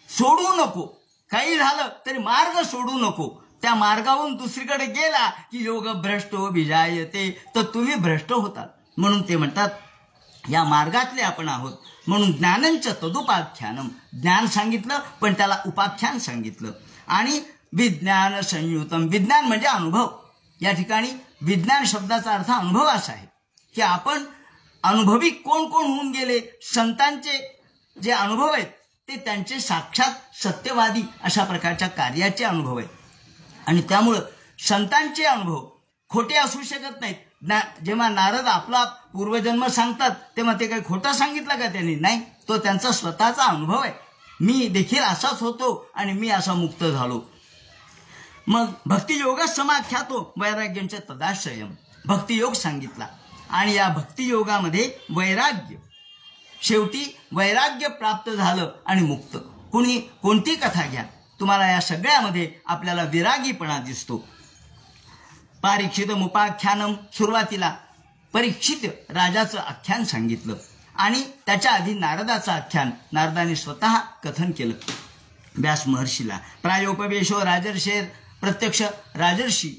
सोडू नको. काही झालं तरी मार्ग सोडू नको. त्या मार्गावरून दुसरीकडे गेला की योग भ्रष्ट विजायते, तर तुम्ही भ्रष्ट होतात. म्हणून ते म्हणतात या मार्गातले आपण आहोत. म्हणून ज्ञानंच तदुपाख्यानम, ज्ञान सांगितलं पण त्याला उपाख्यान सांगितलं. आणि विज्ञान संयुतम, विज्ञान म्हणजे अनुभव. या ठिकाणी विज्ञान शब्दाचा अर्थ अनुभव असा आहे की आपण अनुभवी कोण कोण होऊन गेले, संतांचे जे अनुभव आहेत ते त्यांचे साक्षात सत्यवादी अशा प्रकारच्या कार्याचे अनुभव आहेत. आणि त्यामुळं संतांचे अनुभव खोटे असू शकत नाहीत. जेव्हा नारद आपला पूर्वजन्म सांगतात तेव्हा ते काही खोटं सांगितलं का त्यांनी? नाही, तो त्यांचा स्वतःचा अनुभव आहे. मी देखील असाच होतो आणि मी असा मुक्त झालो. मग भक्तियोग समाख्यातो वैराग्यांचा तदाश्रयम, भक्तियोग सांगितला. आणि या भक्तियोगामध्ये वैराग्य, शेवटी वैराग्य प्राप्त झालं आणि मुक्त. कोणती कथा घ्या, तुम्हाला या सगळ्यामध्ये आपल्याला विरागीपणा दिसतो. परीक्षित मुपाख्यानम, सुरुवातीला परीक्षित राजाचं आख्यान सांगितलं आणि त्याच्या आधी नारदाचं आख्यान नारदाने स्वतः कथन केलं व्यास महर्षीला. प्रायोपवेशो राजर्षेर, प्रत्यक्ष राजर्षी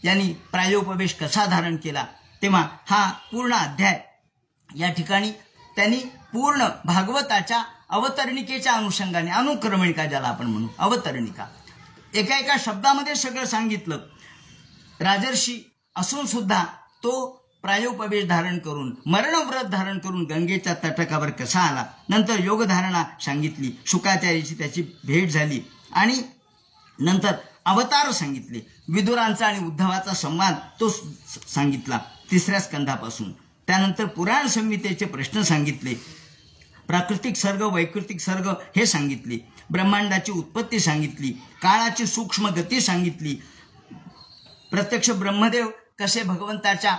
यांनी प्रायोपवेश कसा धारण केला, तेव्हा हा पूर्ण अध्याय या ठिकाणी त्यांनी पूर्ण भागवताच्या अवतरणिकेच्या अनुषंगाने, अनुक्रमणिका ज्याला आपण म्हणू, अवतरणिका, एका एका शब्दामध्ये सगळं सांगितलं. राजर्षी असून सुद्धा तो प्रायोपवेश धारण करून, मरणव्रत धारण करून गंगेच्या तटाकावर कसा आला. नंतर योगधारणा सांगितली, शुकाचार्याची त्याची भेट झाली आणि नंतर अवतार सांगितले. विदुरांचा आणि उद्धवाचा संवाद तो सांगितला 3ऱ्या स्कंधापासून. त्यानंतर पुराण संहितेचे प्रश्न सांगितले. प्राकृतिक सर्ग, वैकृतिक सर्ग हे सांगितले. ब्रह्मांडाची उत्पत्ती सांगितली. काळाची सूक्ष्म गती सांगितली. प्रत्यक्ष ब्रह्मदेव कसे भगवंताच्या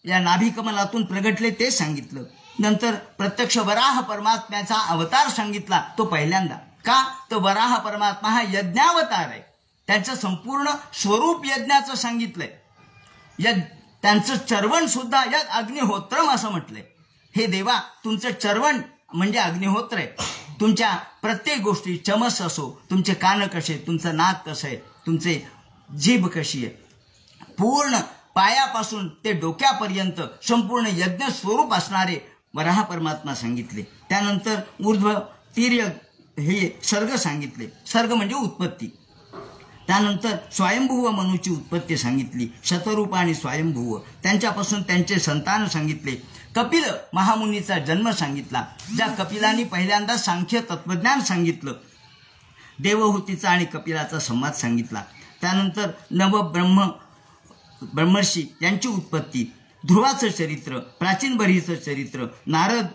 या नाभिकमलातून प्रगटले ते सांगितलं. नंतर प्रत्यक्ष वराह परमात्म्याचा अवतार सांगितला, तो पहिल्यांदा. का? तो वराह परमात्मा हा यज्ञावतार आहे. त्यांचं संपूर्ण स्वरूप यज्ञाचं सांगितलंय. त्यांचं चरवण सुद्धा यज्ञ अग्निहोत्रम असं म्हटलंय. हे देवा, तुमचं चरवण म्हणजे अग्निहोत्र आहे. तुमच्या प्रत्येक गोष्टी, चमस असो, तुमचे कान कसे, तुमचं नाक कसं आहे, तुमचे जीभ कशी आहे, पूर्ण पायापासून ते डोक्यापर्यंत संपूर्ण यज्ञ स्वरूप असणारे वराह परमात्मा सांगितले. त्यानंतर ऊर्ध्व तिर्य हे सर्ग सांगितले. सर्ग म्हणजे उत्पत्ती. त्यानंतर स्वयंभुव मनूची उत्पत्ती सांगितली. शतरूप आणि स्वयंभुव, त्यांच्यापासून त्यांचे संतान सांगितले. कपिल महामुनीचा जन्म सांगितला, ज्या कपिलांनी पहिल्यांदा सांख्य तत्वज्ञान सांगितलं. देवहूतीचा आणि कपिलाचा संवाद सांगितला. त्यानंतर ब्रह्मर्षी यांची उत्पत्ती, ध्रुवाचं चरित्र, प्राचीन बरीचं चरित्र, नारद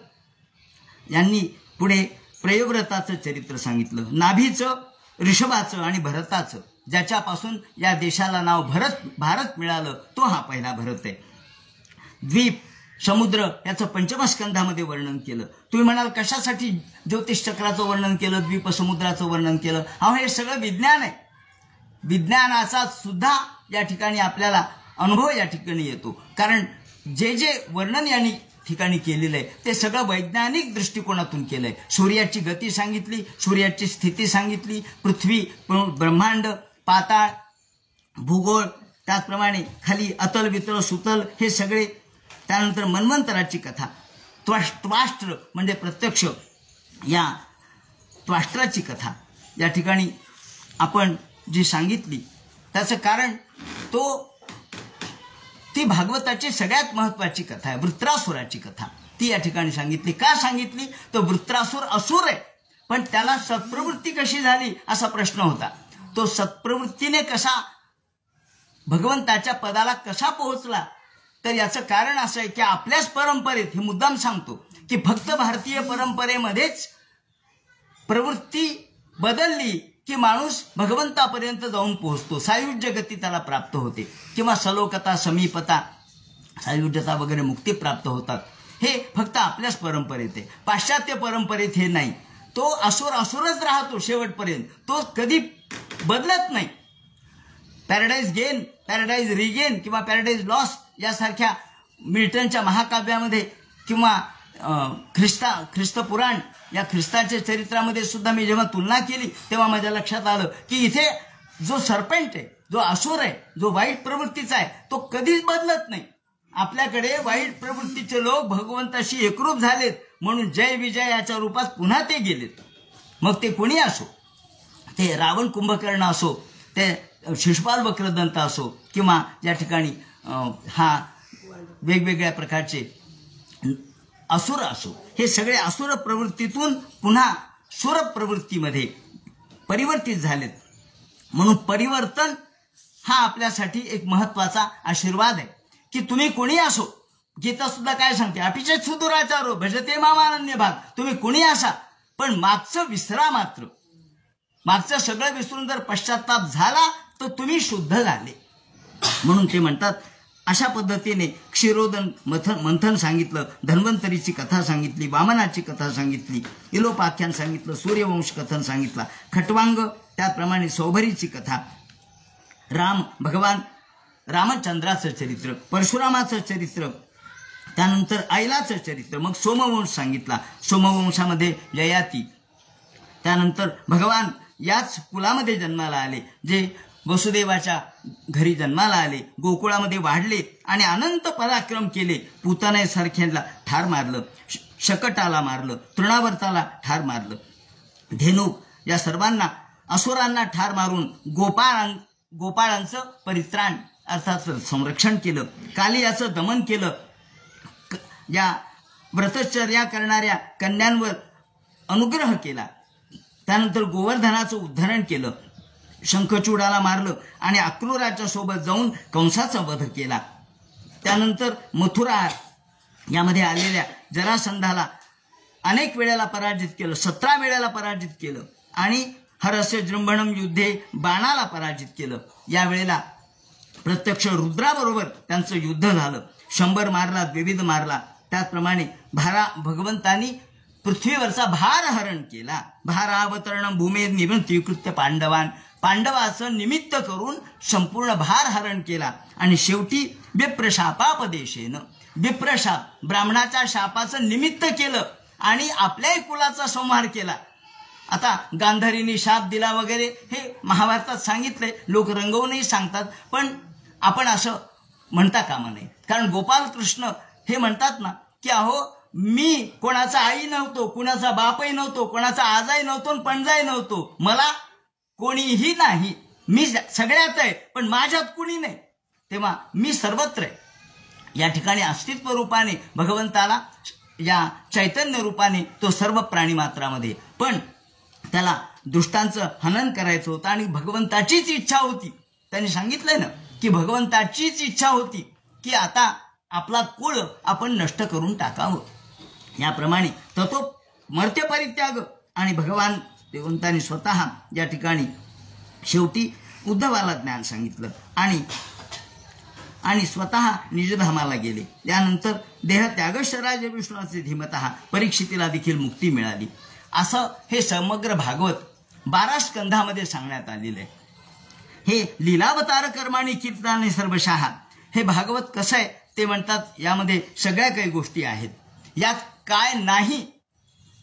यांनी पुढे प्रयोव्रताचं चरित्र सांगितलं. नाभीचं, ऋषभाचं आणि भरताचं, ज्याच्यापासून या देशाला नाव भारत मिळालं, तो हा पहिला भरत आहे. द्वीप, समुद्र याचं 5म स्कंधामध्ये वर्णन केलं. तुम्ही म्हणाल कशासाठी ज्योतिष चक्राचं वर्णन केलं, द्वीप समुद्राचं वर्णन केलं? हे सगळं विज्ञान आहे. विज्ञानाचा सुद्धा या ठिकाणी आपल्याला अनुभव या ठिकाणी येतो. कारण जे वर्णन यांनी ठिकाणी केलेलं आहे ते सगळं वैज्ञानिक दृष्टिकोनातून केलंय. सूर्याची गती सांगितली, सूर्याची स्थिती सांगितली, पृथ्वी, ब्रह्मांड, पाताळ, भूगोळ, त्याचप्रमाणे खाली अतल, वितल, सुतल हे सगळे. त्यानंतर मन्वंतराची कथा, त्वाष्ट्र म्हणजे प्रत्यक्ष या त्वाष्ट्राची कथा या ठिकाणी आपण जी सांगितली, त्याचं कारण ती भागवताची सगळ्यात महत्वाची कथा आहे. वृत्रासुराची कथा ती या ठिकाणी सांगितली. का सांगितली? तो वृत्रासुर असुर आहे, पण त्याला सत्प्रवृत्ती कशी झाली असा प्रश्न होता. तो सत्प्रवृत्तीने कसा भगवंताच्या पदाला कसा पोहोचला? तर याचं कारण असं आहे की आपल्याच परंपरेत, हे मुद्दाम सांगतो की फक्त भारतीय परंपरेमध्येच प्रवृत्ती बदलली की माणूस भगवंतापर्यंत जाऊन पोहोचतो, सायुज्य गती त्याला प्राप्त होते, किंवा सलोकता, समीपता, सायुज्यता वगैरे मुक्ती प्राप्त होतात. हे फक्त आपल्याच परंपरेत आहे. पाश्चात्य परंपरेत हे नाही. तो असुरच राहतो शेवटपर्यंत, तो कधी बदलत नाही. पॅराडाईज गेन, पॅराडाईज रिगेन किंवा पॅराडाईज लॉस यासारख्या मिल्टनच्या महाकाव्यामध्ये किंवा ख्रिस्त पुराण या ख्रिस्ताच्या चरित्रामध्ये सुद्धा मी जेव्हा तुलना केली तेव्हा माझ्या लक्षात आलं की इथे जो सर्पेंट आहे, जो असुर आहे, जो वाईट प्रवृत्तीचा आहे, तो कधीच बदलत नाही. आपल्याकडे वाईट प्रवृत्तीचे लोक भगवंताशी एकरूप झालेत म्हणून जय विजय याच्या रूपात पुन्हा ते गेलेत. मग ते कोणी असो, ते रावण कुंभकर्ण असो, ते शिशुपाल वक्रदंत असो, किंवा या ठिकाणी वेगवेगळ्या प्रकारचे असुर असो, हे सगळे असुर प्रवृत्तीतून पुन्हा सुर प्रवृत्तीमध्ये परिवर्तित झालेत. म्हणून परिवर्तन हा आपल्यासाठी एक महत्वाचा आशीर्वाद आहे की तुम्ही कोणी असो. गीता सुद्धा काय सांगते, अपिचेत सुदुराचारो भजते मामानन्य भाग. तुम्ही कोणी असा, पण मागचं विसरा मात्र. मागचं सगळं विसरून जर पश्चाताप झाला तर तुम्ही शुद्ध झाले. म्हणून ते म्हणतात अशा पद्धतीने क्षीरोदन मंथन सांगितलं, धन्वंतरीची कथा सांगितली, वामनाची कथा सांगितली, इलोपाख्यान सांगितलं, सूर्यवंश कथन सांगितला, खटवांग, त्याप्रमाणे सौभरीची कथा, भगवान रामचंद्राचं चरित्र, परशुरामाचं चरित्र, त्यानंतर ऐलाचं चरित्र, मग सोमवंश सांगितला, सोमवंशामध्ये ययाती, त्यानंतर भगवान याच कुलामध्ये जन्माला आले, जे वसुदेवाच्या घरी जन्माला आले, गोकुळामध्ये वाढले आणि अनंत पराक्रम केले. पूतनेसारख्याला ठार मारलं, शकटाला मारलं, तृणावर्ताला ठार मारलं, धेनुक या सर्वांना असुरांना ठार मारून गोपाळांचं परित्राण अर्थात संरक्षण केलं, कालियाचं दमन केलं, या व्रतचर्या करणाऱ्या कन्यांवर अनुग्रह केला, त्यानंतर गोवर्धनाचं उद्धरण केलं, शंखचूडाला मारलं आणि अक्रूराच्या सोबत जाऊन कंसाचा वध केला. त्यानंतर मथुरा यामध्ये आलेल्या जरासंधाला अनेक वेळेला पराजित केलं, 17 वेळेला पराजित केलं आणि हरस्य जृंभणम युद्धे बाणाला पराजित केलं. यावेळेला प्रत्यक्ष रुद्राबरोबर त्यांचं युद्ध झालं, 100 मारला, द्विविध मारला. त्याचप्रमाणे भगवंतांनी पृथ्वीवरचा भारहरण केला. भारावतरण भूमेत निवृत्तीकृत्य पांडवान, पांडवाचं निमित्त करून संपूर्ण भारहरण केला. आणि शेवटी विप्रशापापदेशेनं, विप्रशाप ब्राह्मणाच्या शापाचं निमित्त केलं आणि आपल्याही कुलाचा संहार केला. आता गांधारीने शाप दिला वगैरे हे महाभारतात सांगितलंय, लोक रंगवूनही सांगतात, पण आपण असं म्हणता कामा नये. कारण गोपाल कृष्ण हे म्हणतात ना की अहो मी कोणाचा आई नव्हतो, कोणाचा बापही नव्हतो, कोणाचा आजाही नव्हतो, पणजाही नव्हतो, मला कोणीही नाही, मी सगळ्यात आहे पण माझ्यात कुणी नाही, तेव्हा मी सर्वत्र आहे. या ठिकाणी अस्तित्व रूपाने भगवंताला, या चैतन्य रूपाने तो सर्व प्राणी मात्रामध्ये, पण त्याला दुष्टांचं हनन करायचं होतं आणि भगवंताचीच इच्छा होती. त्यांनी सांगितलंय ना की भगवंताचीच इच्छा होती की आता आपला कुळ आपण नष्ट करून टाकावं. याप्रमाणे ततो मर्त्य परित्याग, आणि भगवंतांनी स्वतः या ठिकाणी शेवटी उद्धवाला ज्ञान सांगितलं आणि स्वतः निजधामाला गेले. त्यानंतर देहत्यागशराज विष्णूचे धीमतः परीक्षितीला देखील मुक्ती मिळाली. असं हे समग्र भागवत 12 स्कंधामध्ये सांगण्यात आलेलं आहे. हे लीलावतार कर्माणी कीर्तनाने सर्वशः, हे भागवत कसं आहे ते म्हणतात यामध्ये सगळ्या काही गोष्टी आहेत, यात काय नाही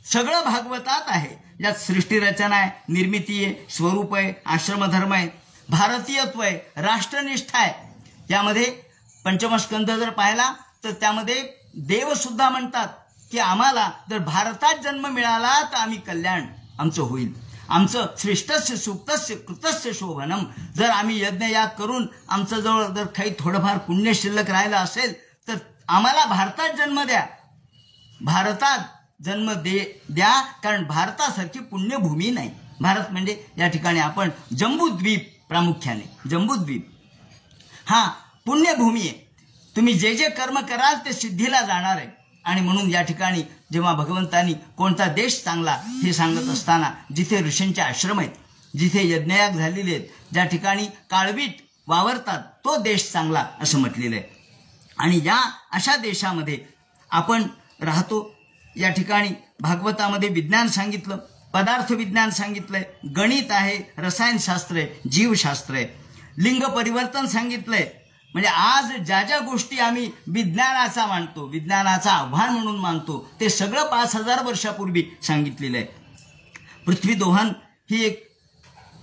सगळं भागवतात आहे. यात सृष्टी रचना आहे, निर्मिती आहे, स्वरूप आहे, आश्रमधर्म आहे, भारतीयत्व आहे, राष्ट्रनिष्ठा आहे. यामध्ये पंचमस्कंद जर पाहिला तर त्यामध्ये देव सुद्धा म्हणतात की आम्हाला जर भारतात जन्म मिळाला तर आम्ही कल्याण आमचं होईल, आमचं श्रेष्ठस्य सूक्तस्य कृतस्य शोभनम. जर आम्ही यज्ञयाग करून आमचं जवळ जर काही थोडंफार पुण्य शिल्लक राहिलं असेल तर आम्हाला भारतात जन्म द्या, भारतात जन्म द्या, कारण भारतासारखी पुण्यभूमी नाही. भारत म्हणजे या ठिकाणी आपण जम्बूद्वीप, प्रामुख्याने जम्बूद्वीप हा पुण्यभूमी आहे. तुम्ही जे जे कर्म कराल ते सिद्धीला जाणार आहे. आणि म्हणून या ठिकाणी जेव्हा भगवंतांनी कोणता देश चांगला हे सांगत असताना, जिथे ऋषींचे आश्रम आहेत, जिथे यज्ञयाग झालेले आहेत, ज्या ठिकाणी काळवीट वावरतात, तो देश चांगला असं म्हटलेलं आहे. आणि या अशा देशामध्ये आपण राहतो. या ठिकाणी भागवतामध्ये विज्ञान सांगितलं, पदार्थ विज्ञान सांगितलंय, गणित आहे, रसायनशास्त्र आहे, जीवशास्त्र आहे, लिंग परिवर्तन सांगितलंय. म्हणजे आज ज्या ज्या गोष्टी आम्ही विज्ञानाचा मानतो, विज्ञानाचा आव्हान म्हणून मानतो, ते सगळं 5000 वर्षापूर्वी सांगितलेलं आहे. पृथ्वी दोहन ही एक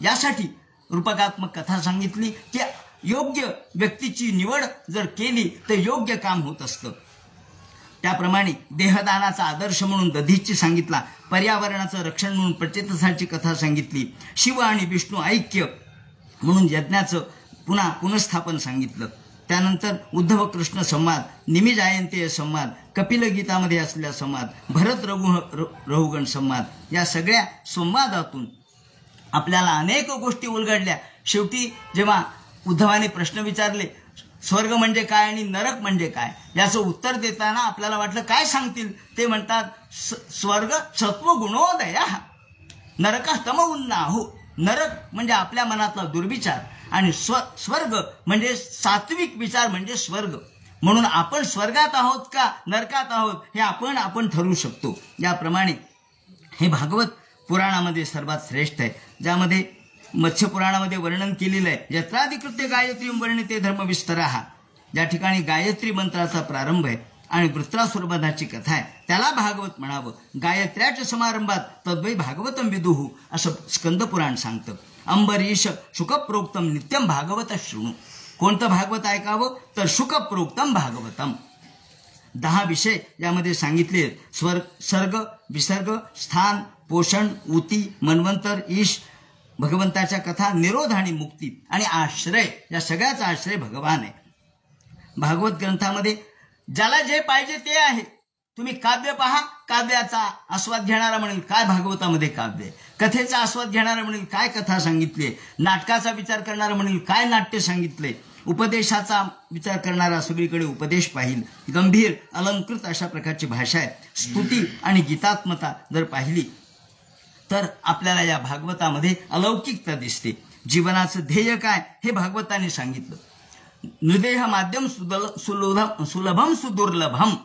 यासाठी रूपकात्मक कथा सांगितली की योग्य व्यक्तीची निवड जर केली तर योग्य काम होत असतं. त्याप्रमाणे देहदानाचा आदर्श म्हणून दधीची सांगितला, पर्यावरणाचं रक्षण म्हणून प्रचेतसाची कथा सांगितली, शिव आणि विष्णू ऐक्य म्हणून यज्ञाचं पुनस्थापन सांगितलं. त्यानंतर उद्धव कृष्ण संवाद, निमिजायंते संवाद, कपिलगीतामध्ये असलेला संवाद, भरत रघुगण संवाद, या सगळ्या संवादातून आपल्याला अनेक गोष्टी उलगडल्या. शेवटी जेव्हा उद्धवाने प्रश्न विचारले स्वर्ग म्हणजे काय आणि नरक म्हणजे काय, याचं उत्तर देताना आपल्याला वाटलं काय सांगतील. ते म्हणतात स्वर्ग सत्वगुणोदया, नरक तमोउन्नाहो. नरक म्हणजे आपल्या मनातला दुर्विचार आणि स्वर्ग म्हणजे सात्विक विचार म्हणजे स्वर्ग. म्हणून आपण स्वर्गात आहोत का नरकात आहोत हे आपण ठरवू शकतो. याप्रमाणे हे भागवत पुराणामध्ये सर्वात श्रेष्ठ आहे, ज्यामध्ये मत्स्य पुराणामध्ये वर्णन केलेलं आहे. यत्राधिकृत्य गायत्री वर्णिते धर्मविस्तराः, ज्या ठिकाणी गायत्री मंत्राचा प्रारंभ आहे आणि वृत्रासुरवधाची कथा आहे त्याला भागवत म्हणावं. गायत्र्याच्या समारंभात तद्वै भागवतम विदुः असं स्कंद पुराण सांगतं. अंबरीश शुकप्रोक्तम नित्यम भागवत शृणु. कोणतं भागवत ऐकावं तर शुकप्रोक्तम भागवतम. 10 विषय यामध्ये सांगितले. सर्ग, विसर्ग, स्थान, पोषण, ऊती, मन्वंतर, ईश, भगवंताच्या कथा, निरोध आणि मुक्ती आणि आश्रय, या सगळ्याचा आश्रय भगवान आहे. भागवत ग्रंथामध्ये ज्याला जे पाहिजे ते आहे. तुम्ही काव्य पहा, काव्याचा आस्वाद घेणारा म्हणेल काय भागवतामध्ये काव्य आहे. कथेचा आस्वाद घेणारा म्हणेल काय कथा सांगितली. नाटकाचा विचार करणारा म्हणेल काय नाट्य सांगितले. उपदेशाचा विचार करणारा सगळीकडे उपदेश पाहिल. गंभीर अलंकृत अशा प्रकारची भाषा आहे. स्तुती आणि गीतात्मता जर पाहिली तर आपल्याला या भागवतामध्ये अलौकिकता दिसते. जीवनाचं ध्येय काय हे भागवताने सांगितलं. नृदेह माध्यम सुलभम सुदुर्लभम.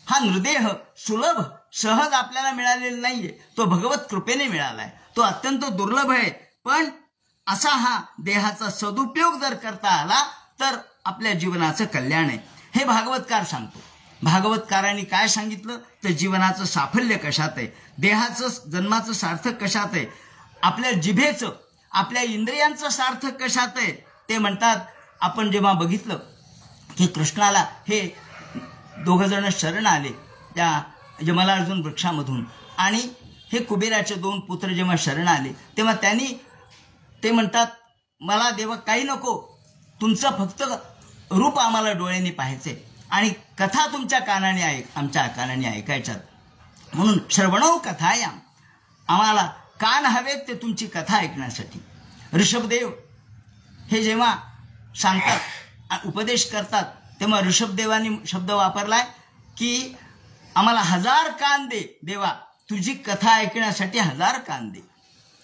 हा नृदेह सुलभ सहज आपल्याला मिळालेला नाहीये, तो भगवत कृपेने मिळालाय. तो अत्यंत दुर्लभ आहे. पण असा हा देहाचा सदुपयोग जर करता आला तर आपल्या जीवनाचं कल्याण आहे हे भागवतकार सांगतो. भागवतकारांनी काय सांगितलं तर जीवनाचं साफल्य कशात आहे, देहाचं जन्माचं सार्थक कशात आहे, आपल्या जिभेचं आपल्या इंद्रियांचं सार्थक कशात आहे. ते म्हणतात आपण जेव्हा बघितलं की कृष्णाला हे 2 जण शरण आले त्या यमलार्जुन वृक्षामधून आणि हे कुबेराचे 2 पुत्र जेव्हा शरण आले तेव्हा त्यांनी ते म्हणतात मला देवा काही नको, तुमचं फक्त रूप आम्हाला डोळ्यांनी पाहायचे आणि कथा तुमच्या कानाने आमच्या कानाने ऐकायच्यात. म्हणून श्रवणो कथायाम, आम्हाला कान हवेत ते तुमची कथा ऐकण्यासाठी. ऋषभदेव हे जेव्हा सांगतात उपदेश करतात तेव्हा ऋषभदेवानी शब्द वापरलाय की आम्हाला 1000 कान दे देवा, तुझी कथा ऐकण्यासाठी 1000 कान दे.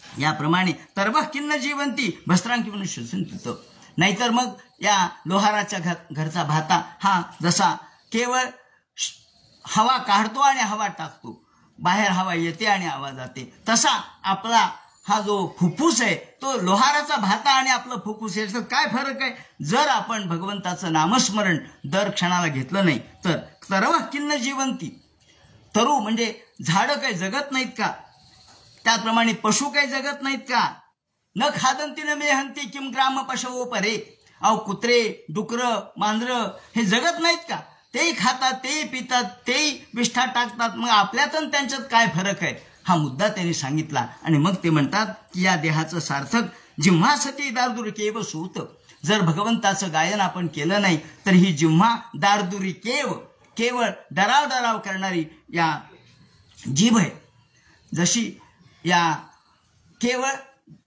याप्रमाणे तरबह किन्न जीवंती भस्त्रांकी म्हणून शोषून तिथं. नाहीतर मग या लोहाराच्या घरचा भाता हा जसा केवळ हवा काढतो आणि हवा टाकतो, बाहेर हवा येते आणि हवा जाते, तसा आपला हा जो फुफ्फुस आहे तो लोहाराचा भाता आणि आपलं फुफ्फुस याच्यात काय फरक आहे. जर आपण भगवंताचं नामस्मरण दर क्षणाला घेतलं नाही तर तरवा किन्न जीवंती. तरु म्हणजे झाडं काही जगत नाहीत का, त्याप्रमाणे पशु काही जगत नाहीत का. न खादंती न मेहंती किम ग्राम पशवो परे. अहो कुत्रे डुकरं मांजरं हे जगत नाहीत का, तेही खातात तेही पितात तेही विष्ठा टाकतात, मग आपल्यात त्यांच्यात काय फरक आहे हा मुद्दा त्यांनी सांगितला. आणि मग ते म्हणतात की या देहाचं सार्थक जिव्हा सती दारदुरिकेव सूत. जर भगवंताचं गायन आपण केलं नाही तर ही जिव्हा दारदुरिकेव केवळ डराव करणारी या जीभ आहे. जशी या केवळ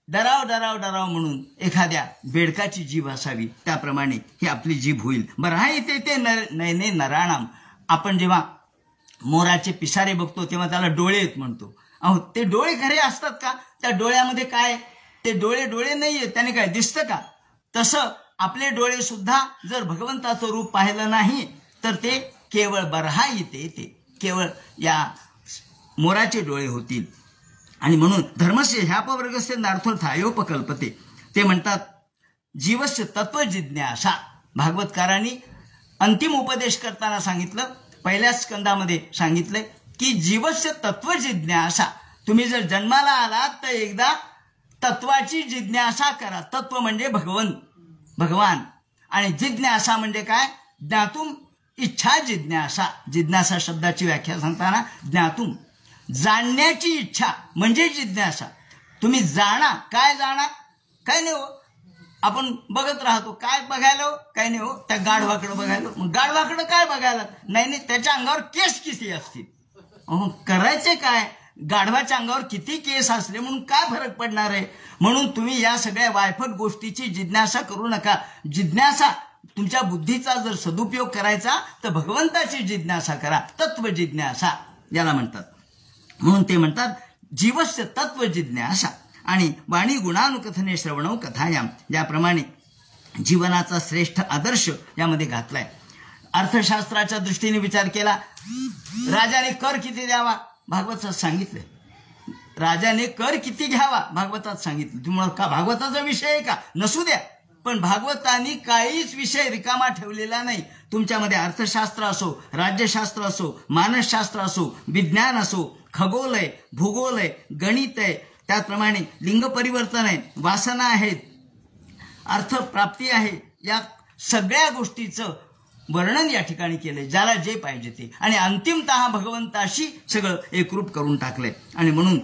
डराव म्हणून एखाद्या बेडकाची जीभ असावी त्याप्रमाणे ही आपली जीभ होईल. बरं हा इथे ते नयने नराणाम. आपण जेव्हा मोराचे पिसारे बघतो तेव्हा त्याला डोळे आहेत म्हणतो. अहो ते डोळे खरे असतात का, त्या डोळ्यामध्ये काय, ते डोळे नाहीये त्याने काय दिसतं का. तसं आपले डोळे सुद्धा जर भगवंताचं रूप पाहिलं नाही तर ते केवळ बरहा इथे ते केवळ या मोराचे डोळे होतील. आणि म्हणून धर्मस्य ह्यापवर्गस्य नार्थोर्थायोपकल्पते. ते म्हणतात जीवस्य तत्वजिज्ञासा. भागवतकारांनी अंतिम उपदेश करताना सांगितलं, पहिल्या स्कंदामध्ये सांगितलंय की जीवस्य तत्वजिज्ञासा. तुम्ही जर जन्माला आलात तर एकदा तत्वाची जिज्ञासा करा. तत्व म्हणजे भगवान आणि जिज्ञासा म्हणजे काय, ज्ञातुम इच्छा जिज्ञासा. जिज्ञासा शब्दाची व्याख्या सांगताना ज्ञातुम जाणण्याची इच्छा म्हणजे जिज्ञासा. तुम्ही जाणा, काय जाणा, काय नाही हो, आपण बघत राहतो. काय बघायला हो? काय नाही हो, त्या गाढवाकडे बघायला. मग गाढवाकडे काय बघायला? नाही त्याच्या अंगावर केस किती असतील. करायचे काय? गाढवाच्या अंगावर किती केस असले म्हणून काय फरक पडणार आहे? म्हणून तुम्ही या सगळ्या वायफट गोष्टीची जिज्ञासा करू नका. जिज्ञासा तुमच्या बुद्धीचा जर सदुपयोग करायचा तर भगवंताची जिज्ञासा करा. तत्व जिज्ञासा याला म्हणतात. म्हणून ते म्हणतात जीवस्य तत्व जिज्ञासा. आणि वाणी गुणानुकथने श्रवणौ कथायाम, ज्याप्रमाणे जीवनाचा श्रेष्ठ आदर्श यामध्ये घातलाय. अर्थशास्त्राच्या दृष्टीने विचार केला. राजाने कर किती द्यावा? भागवतात सांगितलंय. राजाने कर किती घ्यावा? भागवतात सांगितलं. तुम्हाला का भागवताचा विषय आहे का? नसू द्या, पण भागवतांनी काहीच विषय रिकामा ठेवलेला नाही. तुमच्यामध्ये अर्थशास्त्र असो, राज्यशास्त्र असो, मानसशास्त्र असो, विज्ञान असो, खगोल आहे, भूगोल आहे, गणित आहे, त्याचप्रमाणे लिंग परिवर्तन आहे, वासना आहेत, अर्थप्राप्ती आहे, या सगळ्या गोष्टीचं वर्णन या ठिकाणी केलंय, ज्याला जे पाहिजे ते. आणि अंतिमतः भगवंताशी सगळं एकरूप करून टाकलंय. आणि म्हणून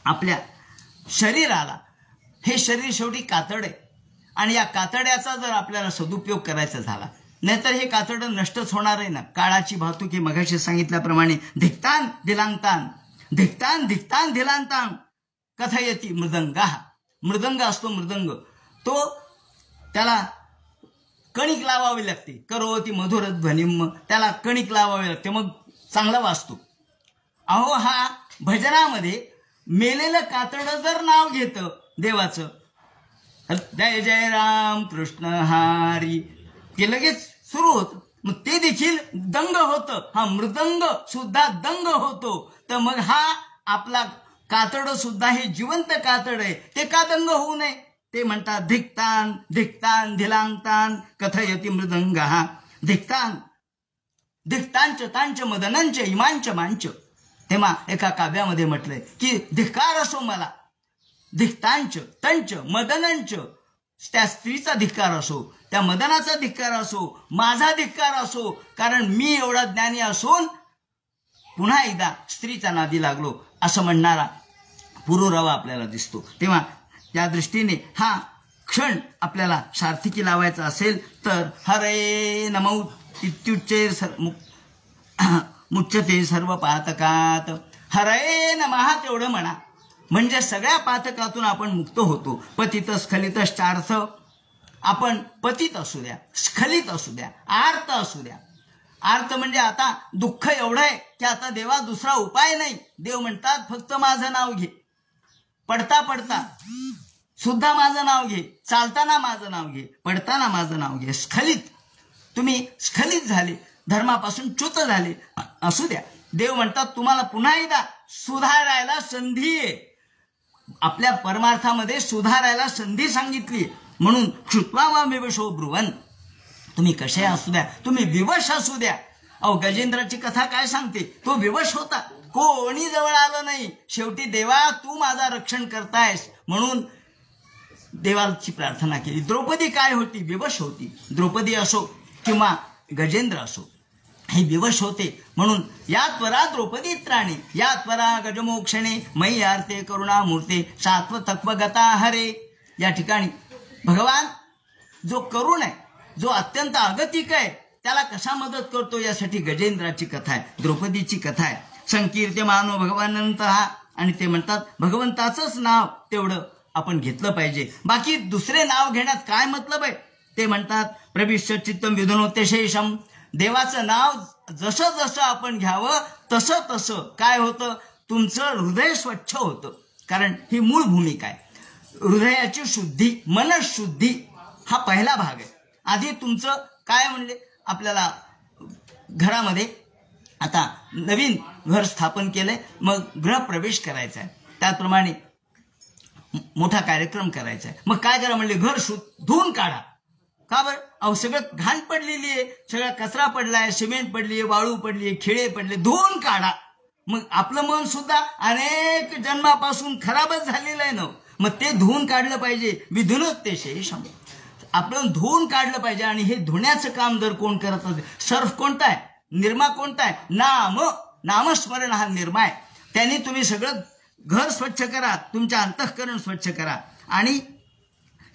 आपल्या शरीराला, हे शरीर शेवटी कातड आहे, आणि या कातड्याचा जर आपल्याला सदुपयोग करायचा झाला, नाहीतर हे कातडं नष्टच होणार आहे ना. काळाची वाहतूक ही मगाशी सांगितल्याप्रमाणे धिक्तान धिलांतान, धिक्तान धिक्तान धिलांतान कथयती मृदंगा. मृदंग असतो, मृदंग तो त्याला कणिक लावावी लागते. करोती मधुर ध्वनिम, त्याला कणिक लावावी लागते, मग चांगला वाजतो. अहो, हा भजनामध्ये मेलेलं कातडं जर नाव घेतं देवाचं, जय जय राम कृष्ण हरी, ते लगेच सुरू होतं. मग ते देखील दंग होतं. हा मृदंग सुद्धा दंग होतो. तर मग हा आपला कातड सुद्धा हे जिवंत कातड आहे, ते का दंग होऊ नये? ते म्हणतात धिक्तान धिक्तान धिलांतान कथयती मृदंगः. धिक्तान धिक्तांच तांच मदनंच इमांच मांच. तेव्हा एका काव्यामध्ये म्हटलंय की धिक्कार असो मला, धिक्तांच तंच मदनंच, त्या स्त्रीचा धिक्कार असो, त्या मदनाचा धिक्कार असो, माझा धिक्कार असो, कारण मी एवढा ज्ञानी असून पुन्हा एकदा स्त्रीचा नादी लागलो असं म्हणणारा पुरोरवा आपल्याला दिसतो. तेव्हा या दृष्टीने हा क्षण आपल्याला सार्थकी लावायचा असेल तर हरे नमो इत्युच्चे मुच्यते सर्व पातकात. हरे नमः तेवढं म्हणा, म्हणजे सगळ्या पातकातून आपण मुक्त होतो. पतित स्खलित चार्थ, आपण पतित असू द्या, स्खलित असू द्या, आर्त असू द्या. आर्त म्हणजे आता दुःख एवढं आहे की आता देवा दुसरा उपाय नाही. देव म्हणतात फक्त माझं नाव घे, पडता पडता सुद्धा माझं नाव घे, चालताना माझं नाव घे, पडताना माझं नाव घे. स्खलित, तुम्ही स्खलित झाले, धर्मापासून च्युत झाले असू द्या. देव म्हणतात तुम्हाला पुन्हा एकदा सुधारायला संधी आहे. आपल्या परमार्थामध्ये सुधारायला संधी सांगितली. म्हणून क्षुत्वा वा विवशो ब्रुवन, तुम्ही कसे असू द्या, तुम्ही विवश असू द्या. अहो, गजेंद्राची कथा काय सांगते? तो विवश होता, कोणी जवळ आलं नाही. शेवटी देवा तू माझा रक्षण करतायस म्हणून देवाची प्रार्थना केली. द्रौपदी काय होती? विवश होती. द्रौपदी असो किंवा गजेंद्र असो, हे विवश होते. म्हणून या त्वरा द्रौपदी त्राणी, या त्वरा गजमोक्षणे मयी आर्ते करुणामूर्ते सात्व तत्वगता हरे. या ठिकाणी भगवान जो करुण आहे, जो अत्यंत अगतिक आहे, त्याला कसा मदत करतो यासाठी गजेंद्राची कथा आहे, द्रौपदीची कथा आहे. संकीर्त्यमानो भगवानंत हा, आणि ते म्हणतात भगवंताचंच नाव तेवढं आपण घेतलं पाहिजे. बाकी दुसरे नाव घेण्यात काय मतलब आहे? ते म्हणतात प्रविश्य चित्तम विधुनोते शेषम. देवाचं नाव जसं जसं आपण घ्यावं तसं तसं काय होतं? तुमचं हृदय स्वच्छ होतं. कारण ही मूळ भूमिका आहे. हृदयाची शुद्धी, मनशुद्धी हा पहिला भाग आहे. आधी तुमचं काय म्हणले, आपल्याला घरामध्ये आता नवीन घर स्थापन केलंय, मग गृहप्रवेश करायचा आहे, त्याचप्रमाणे मोठा कार्यक्रम करायचा आहे. मग काय करा म्हणले, घर धुवून काढा. का बरं? अहो, सगळं घाण पडलेली आहे, सगळा कचरा पडलाय, सिमेंट पडली आहे, वाळू पडली आहे, खिळे पडले, धुवून काढा. मग आपलं मन सुद्धा अनेक जन्मापासून खराबच झालेलं आहे ना, मग ते धुवून काढलं पाहिजे. विधुनोते शेषम, आपण धुवून काढलं पाहिजे. आणि हे धुण्याचं काम जर कोण करत असेल, सर्फ कोणता आहे, निर्मा कोणता आहे? नामस्मरण हा निर्मा आहे. त्यांनी तुम्ही सगळं घर स्वच्छ करा, तुमच्या अंतःकरण स्वच्छ करा. आणि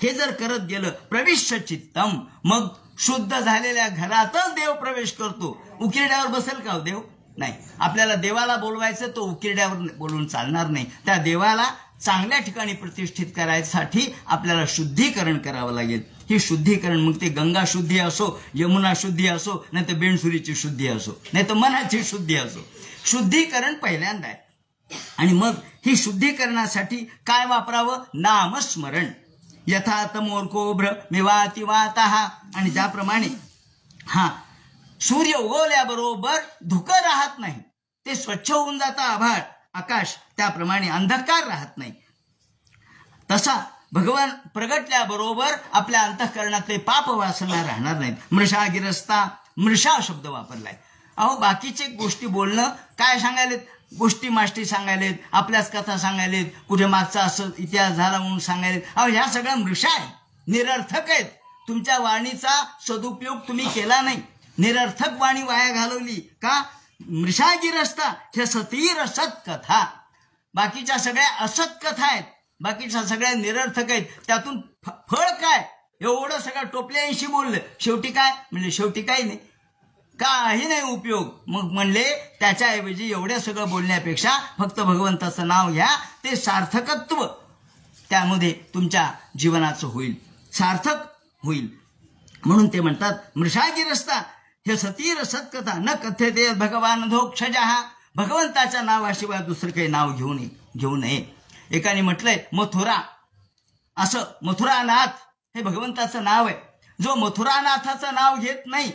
हे जर करत गेलं प्रविश्य चित्तम, मग शुद्ध झालेल्या घरातच देव प्रवेश करतो. उकिरड्यावर बसेल का देव? नाही. आपल्याला देवाला बोलवायचं तो उकिरड्यावर बोलून चालणार नाही. त्या देवाला चांगल्या ठिकाणी प्रतिष्ठित करायसाठी आपल्याला शुद्धीकरण करावं लागेल. ही शुद्धीकरण मग ते गंगा शुद्धी असो, यमुना शुद्धी असो, नाही तर बेणसुरीची शुद्धी असो, नाही तर मनाची शुद्धी असो, शुद्धीकरण पहिल्यांदा आहे. आणि मग ही शुद्धीकरणासाठी काय वापरावं? नामस्मरण. यथा तमोर्कोभ्र मिवाति वातः. आणि ज्याप्रमाणे सूर्य उगवल्याबरोबर धुकं राहत नाही, ते स्वच्छ होऊन जातं आभाळ आकाश, त्याप्रमाणे अंधकार राहत नाही. तसा भगवान प्रगटल्याबरोबर आपल्या अंतःकरणातले पाप वासना राहणार नाहीत. मृषा गिरस्ता, मृषा शब्द वापरलाय. अहो बाकीचे गोष्टी बोलणं काय सांगायलेत, गोष्टी माष्टी सांगायलेत, आपल्याच कथा सांगायलेत, कुठे मागचा असं इतिहास झाला म्हणून सांगायलेत. अहो ह्या सगळ्या मृषा आहेत, निरर्थक आहेत. तुमच्या वाणीचा सदुपयोग तुम्ही केला नाही, निरर्थक वाणी वाया घालवली का? मृषा गिरस्ता हे सतीर असत कथा. बाकीच्या सगळ्या असत कथा आहेत, बाकीच्या सगळ्या निरर्थक आहेत. त्यातून फळ काय? एवढं सगळं टोपल्याशी बोललं, शेवटी काय म्हणजे? शेवटी काही नाही, काही नाही उपयोग. मग म्हणले त्याच्याऐवजी एवढ्या सगळं बोलण्यापेक्षा फक्त भगवंताचं नाव घ्या, ते सार्थकत्व त्यामध्ये तुमच्या जीवनाचं होईल, सार्थक होईल. म्हणून ते म्हणतात मृषागिरस्ता हे सतीर सत्कथा न कथ्यते भगवान धोक्षजः. भगवंताच्या नावाशिवाय दुसरं काही नाव घेऊ नये. एकाने म्हटलंय मथुरा, असं मथुरानाथ हे भगवंताचं नाव आहे. जो मथुरानाथाचं नाव घेत नाही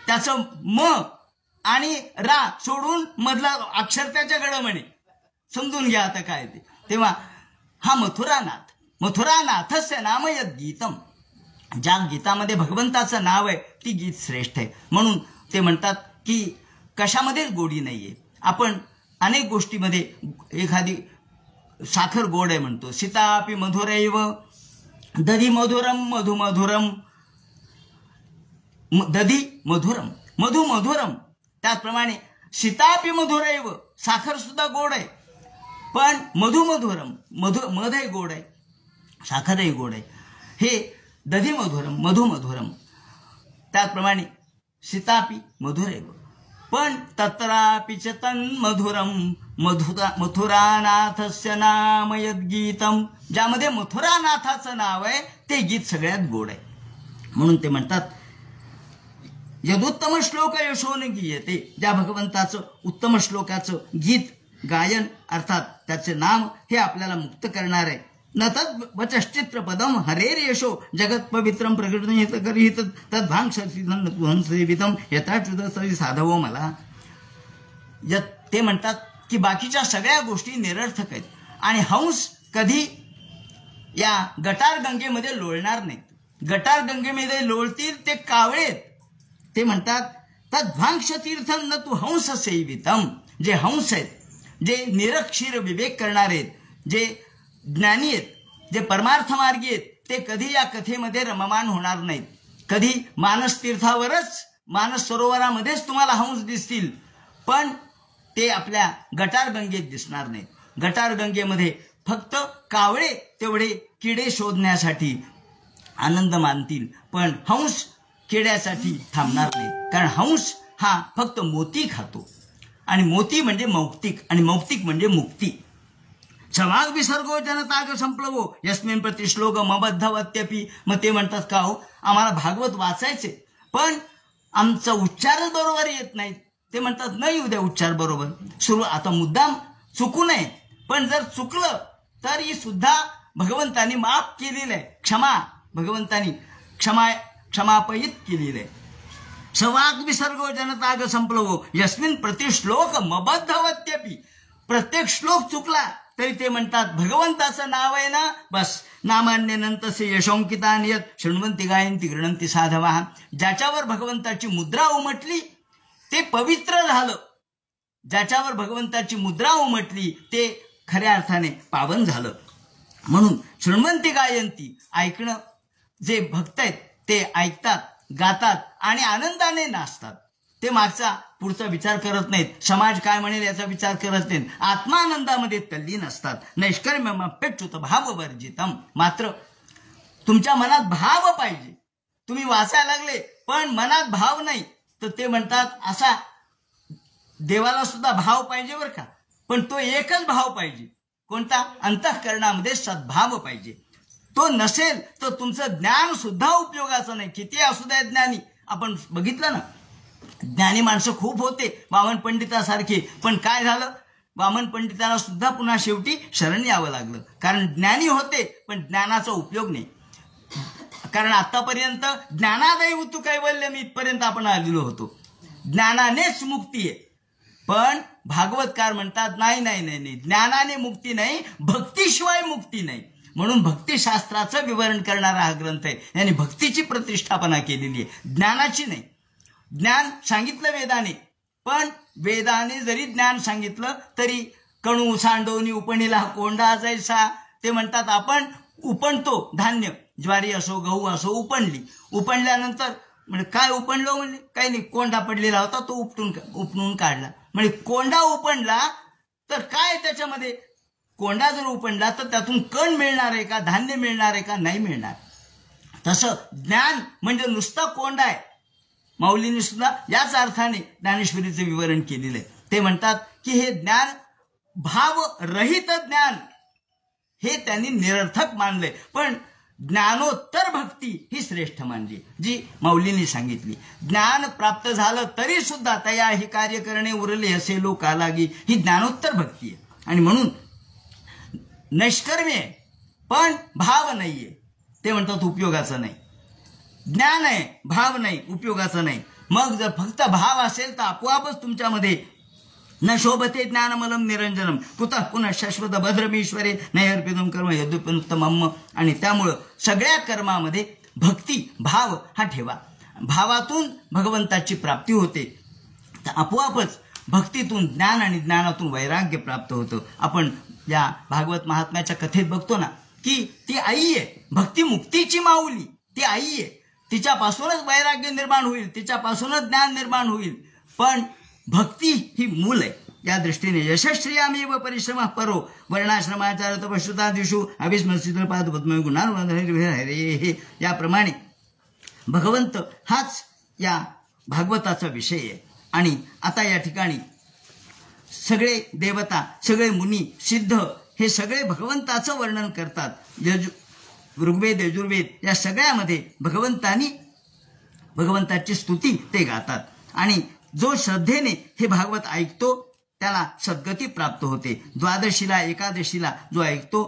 त्याचं म आणि रा सोडून मधला अक्षर त्याच्याकडं म्हणे, समजून घ्या आता काय ते. तेव्हा हा मथुरानाथ, मथुरानाथस्य नाम यद गीतम. ज्या गीतामध्ये भगवंताचं नाव आहे ती गीत श्रेष्ठ आहे. म्हणून ते म्हणतात की कशामध्येच गोडी नाहीये. आपण अनेक गोष्टीमध्ये एखादी साखर गोड आहे म्हणतो, सीतापि मधुरैव दधी मधुरम मधु मधुरम, दधी मधुरम मधु मधुरम. त्याचप्रमाणे सीतापि मधुरैव, साखर सुद्धा गोड आहे, पण मधु मधुरम, मधही गोड आहे, साखरही गोड आहे. हे दधी मधुरम मधु मधुरम. त्याचप्रमाणे सीतापि मधुरैव, पण तत्रापि च तन्मधुरम मथुरानाथस्य नाम यद्गीतम. ज्यामध्ये मथुरानाथाचं नाव आहे ते गीत सगळ्यात गोड आहे. म्हणून ते म्हणतात यदुत्तम श्लोक यशोन गीयते. ज्या भगवंताचं उत्तम श्लोकाचं गीत गायन अर्थात त्याचे नाम हे आपल्याला मुक्त करणार आहे. न तद वचश्चित्र पदम हरेर यशो जगत पवित्रम प्रकृत करीत तद्भांग सेवितम यथाच्युत साधवो मला. ते म्हणतात की बाकीच्या सगळ्या गोष्टी निरर्थक आहेत आणि हंस कधी या गटार गंगेमध्ये लोळणार नाहीत. गटार गंगेमध्ये लोळतील ते कावळेत. ते म्हणतात तद्भांक्ष तीर्थम न तू हंस सेवितम. जे हंस आहेत, जे निरक्षीर विवेक करणारे आहेत, जे ज्ञानी आहेत, जे परमार्थ मार्गी आहेत, ते कधी या कथेमध्ये रममान होणार नाहीत. कधी मानस तीर्थावरच, मानस सरोवरामध्येच तुम्हाला हंस दिसतील, पण ते आपल्या गटार गंगेत दिसणार नाहीत. गटार गंगेमध्ये फक्त कावळे तेवढे किडे शोधण्यासाठी आनंद मानतील, पण हंस किड्यासाठी थांबणार नाही. कारण हंस हा फक्त मोती खातो आणि मोती म्हणजे मौक्तिक आणि मौक्तिक म्हणजे मुक्ती. सवाग विसर्गो जनताग संपलवो यस्मिन प्रति श्लोक मबद्धवत्यपी. मग ते म्हणतात का हो आम्हाला भागवत वाचायचे पण आमचा उच्चारच बरोबर येत नाहीत. ते म्हणतात नाही येऊ द्या उच्चार बरोबर, सुरू आता मुद्दाम चुकू नये, पण जर चुकलं तरी सुद्धा भगवंतानी माफ केलेलं आहे. क्षमा भगवंतानी क्षमापयित केलेलं आहे. सवाग विसर्गो जनताग संपलवो यस्मिन प्रति श्लोक मबद्धवत्यपी. प्रत्येक श्लोक चुकला तरी ते म्हणतात भगवंताचं नाव आहे ना, बस नामान्यनंतसे यशोंकितानि यत् शृण्वन्ति गायन्ति गृह्णन्ति साधवः. ज्याच्यावर भगवंताची मुद्रा उमटली ते पवित्र झालं, ज्याच्यावर भगवंताची मुद्रा उमटली ते खऱ्या अर्थाने पावन झालं. म्हणून शृण्वन्ति गायन्ति, ऐकणं. जे भक्त आहेत ते ऐकतात, गातात आणि आनंदाने नाचतात. ते मागचा पुढचा विचार करत नाहीत, समाज काय म्हणेल याचा विचार करत नाहीत, आत्मानंदामध्ये तल्लीन असतात. नैष्कर्म्यमप्यच्युत भाववर्जितम. मात्र तुमच्या मनात भाव पाहिजे. तुम्ही वाचायला लागले पण मनात भाव नाही तर ते म्हणतात असा देवाला सुद्धा भाव पाहिजे बरं का, पण तो एकच भाव पाहिजे. कोणता? अंतःकरणामध्ये सद्भाव पाहिजे. तो नसेल तर तुमचं ज्ञान सुद्धा उपयोगाचं नाही. किती असू द्या ज्ञानी. आपण बघितलं ना, ज्ञानी माणसं खूप होते वामन पंडितासारखे, पण काय झालं? वामन पंडितांना सुद्धा पुन्हा शेवटी शरण यावं लागलं. कारण ज्ञानी होते पण ज्ञानाचा उपयोग नाही. कारण आतापर्यंत ज्ञानादैवतु कैवल्यम इथपर्यंत आपण आलेलो होतो. ज्ञानानेच मुक्ती आहे. पण भागवतकार म्हणतात नाही नाही नाही नाही, ज्ञानाने मुक्ती नाही, भक्तीशिवाय मुक्ती नाही. म्हणून भक्तिशास्त्राचं विवरण करणारा हा ग्रंथ आहे. यांनी भक्तीची प्रतिष्ठापना केलेली आहे, ज्ञानाची नाही. ज्ञान सांगितलं वेदाने, पण वेदाने जरी ज्ञान सांगितलं तरी कणू सांडवणी उपणीला कोंडा जैसा. ते म्हणतात आपण उपणतो धान्य, ज्वारी असो गहू असो, उपणल्यानंतर म्हणजे काय उपणलो? म्हणजे काही नाही, कोंडा पडलेला होता तो उपटून काढला. म्हणजे कोंडा उपणला तर काय त्याच्यामध्ये? कोंडा जर उपणला तर त्यातून कण मिळणार आहे का? धान्य मिळणार आहे का? नाही मिळणार. तसं ज्ञान म्हणजे नुसता कोंडा आहे. माऊलींनी सुद्धा याच अर्थाने ज्ञानेश्वरीचं विवरण केलेलं आहे. ते म्हणतात की हे ज्ञान भावरहित ज्ञान हे त्यांनी निरर्थक मानलंय, पण ज्ञानोत्तर भक्ती ही श्रेष्ठ मानली, जी माऊलींनी सांगितली. ज्ञान प्राप्त झालं तरी सुद्धा तया ही कार्य करणे उरले असे लोकालागी, ही ज्ञानोत्तर भक्ती आहे. आणि म्हणून नैष्कर्म्य आहे पण भाव नाहीये. ते म्हणतात उपयोगाचं नाही. ज्ञान आहे, भाव नाही, उपयोगाचं नाही. मग जर फक्त भाव असेल तर आपोआपच तुमच्यामध्ये न शोभते ज्ञानमलम निरंजनम कुतः पुनः शाश्वत भद्रमीश्वरे नैर्पितम कर्म यद्युपनुत्तमम्. आणि त्यामुळं सगळ्या कर्मामध्ये भक्ती भाव हा ठेवा. भावातून भगवंताची प्राप्ती होते, तर आपोआपच भक्तीतून ज्ञान आणि ज्ञानातून वैराग्य प्राप्त होतं. आपण या भागवत महात्म्याच्या कथेत बघतो ना की ती आई आहे, भक्ती मुक्तीची माऊली. ती आई आहे, तिच्यापासूनच वैराग्य निर्माण होईल, तिच्यापासूनच ज्ञान निर्माण होईल. पण भक्ती ही मूल आहे. या दृष्टीने यशस्श्रियामेव परिश्रम परो वर्णाश्रमाचार तपश्रुतादिषु अभिस्मृतिल पादपद्म गुणार्हे. याप्रमाणे भगवंत हाच या भागवताचा विषय आहे. आणि आता या ठिकाणी सगळे देवता, सगळे मुनी, सिद्ध हे सगळे भगवंताचं वर्णन करतात. ऋग्वेद यजुर्वेद या सगळ्यामध्ये भगवंताची स्तुती ते गातात. आणि जो श्रद्धेने हे भागवत ऐकतो त्याला सद्गती प्राप्त होते. द्वादशीला एकादशीला जो ऐकतो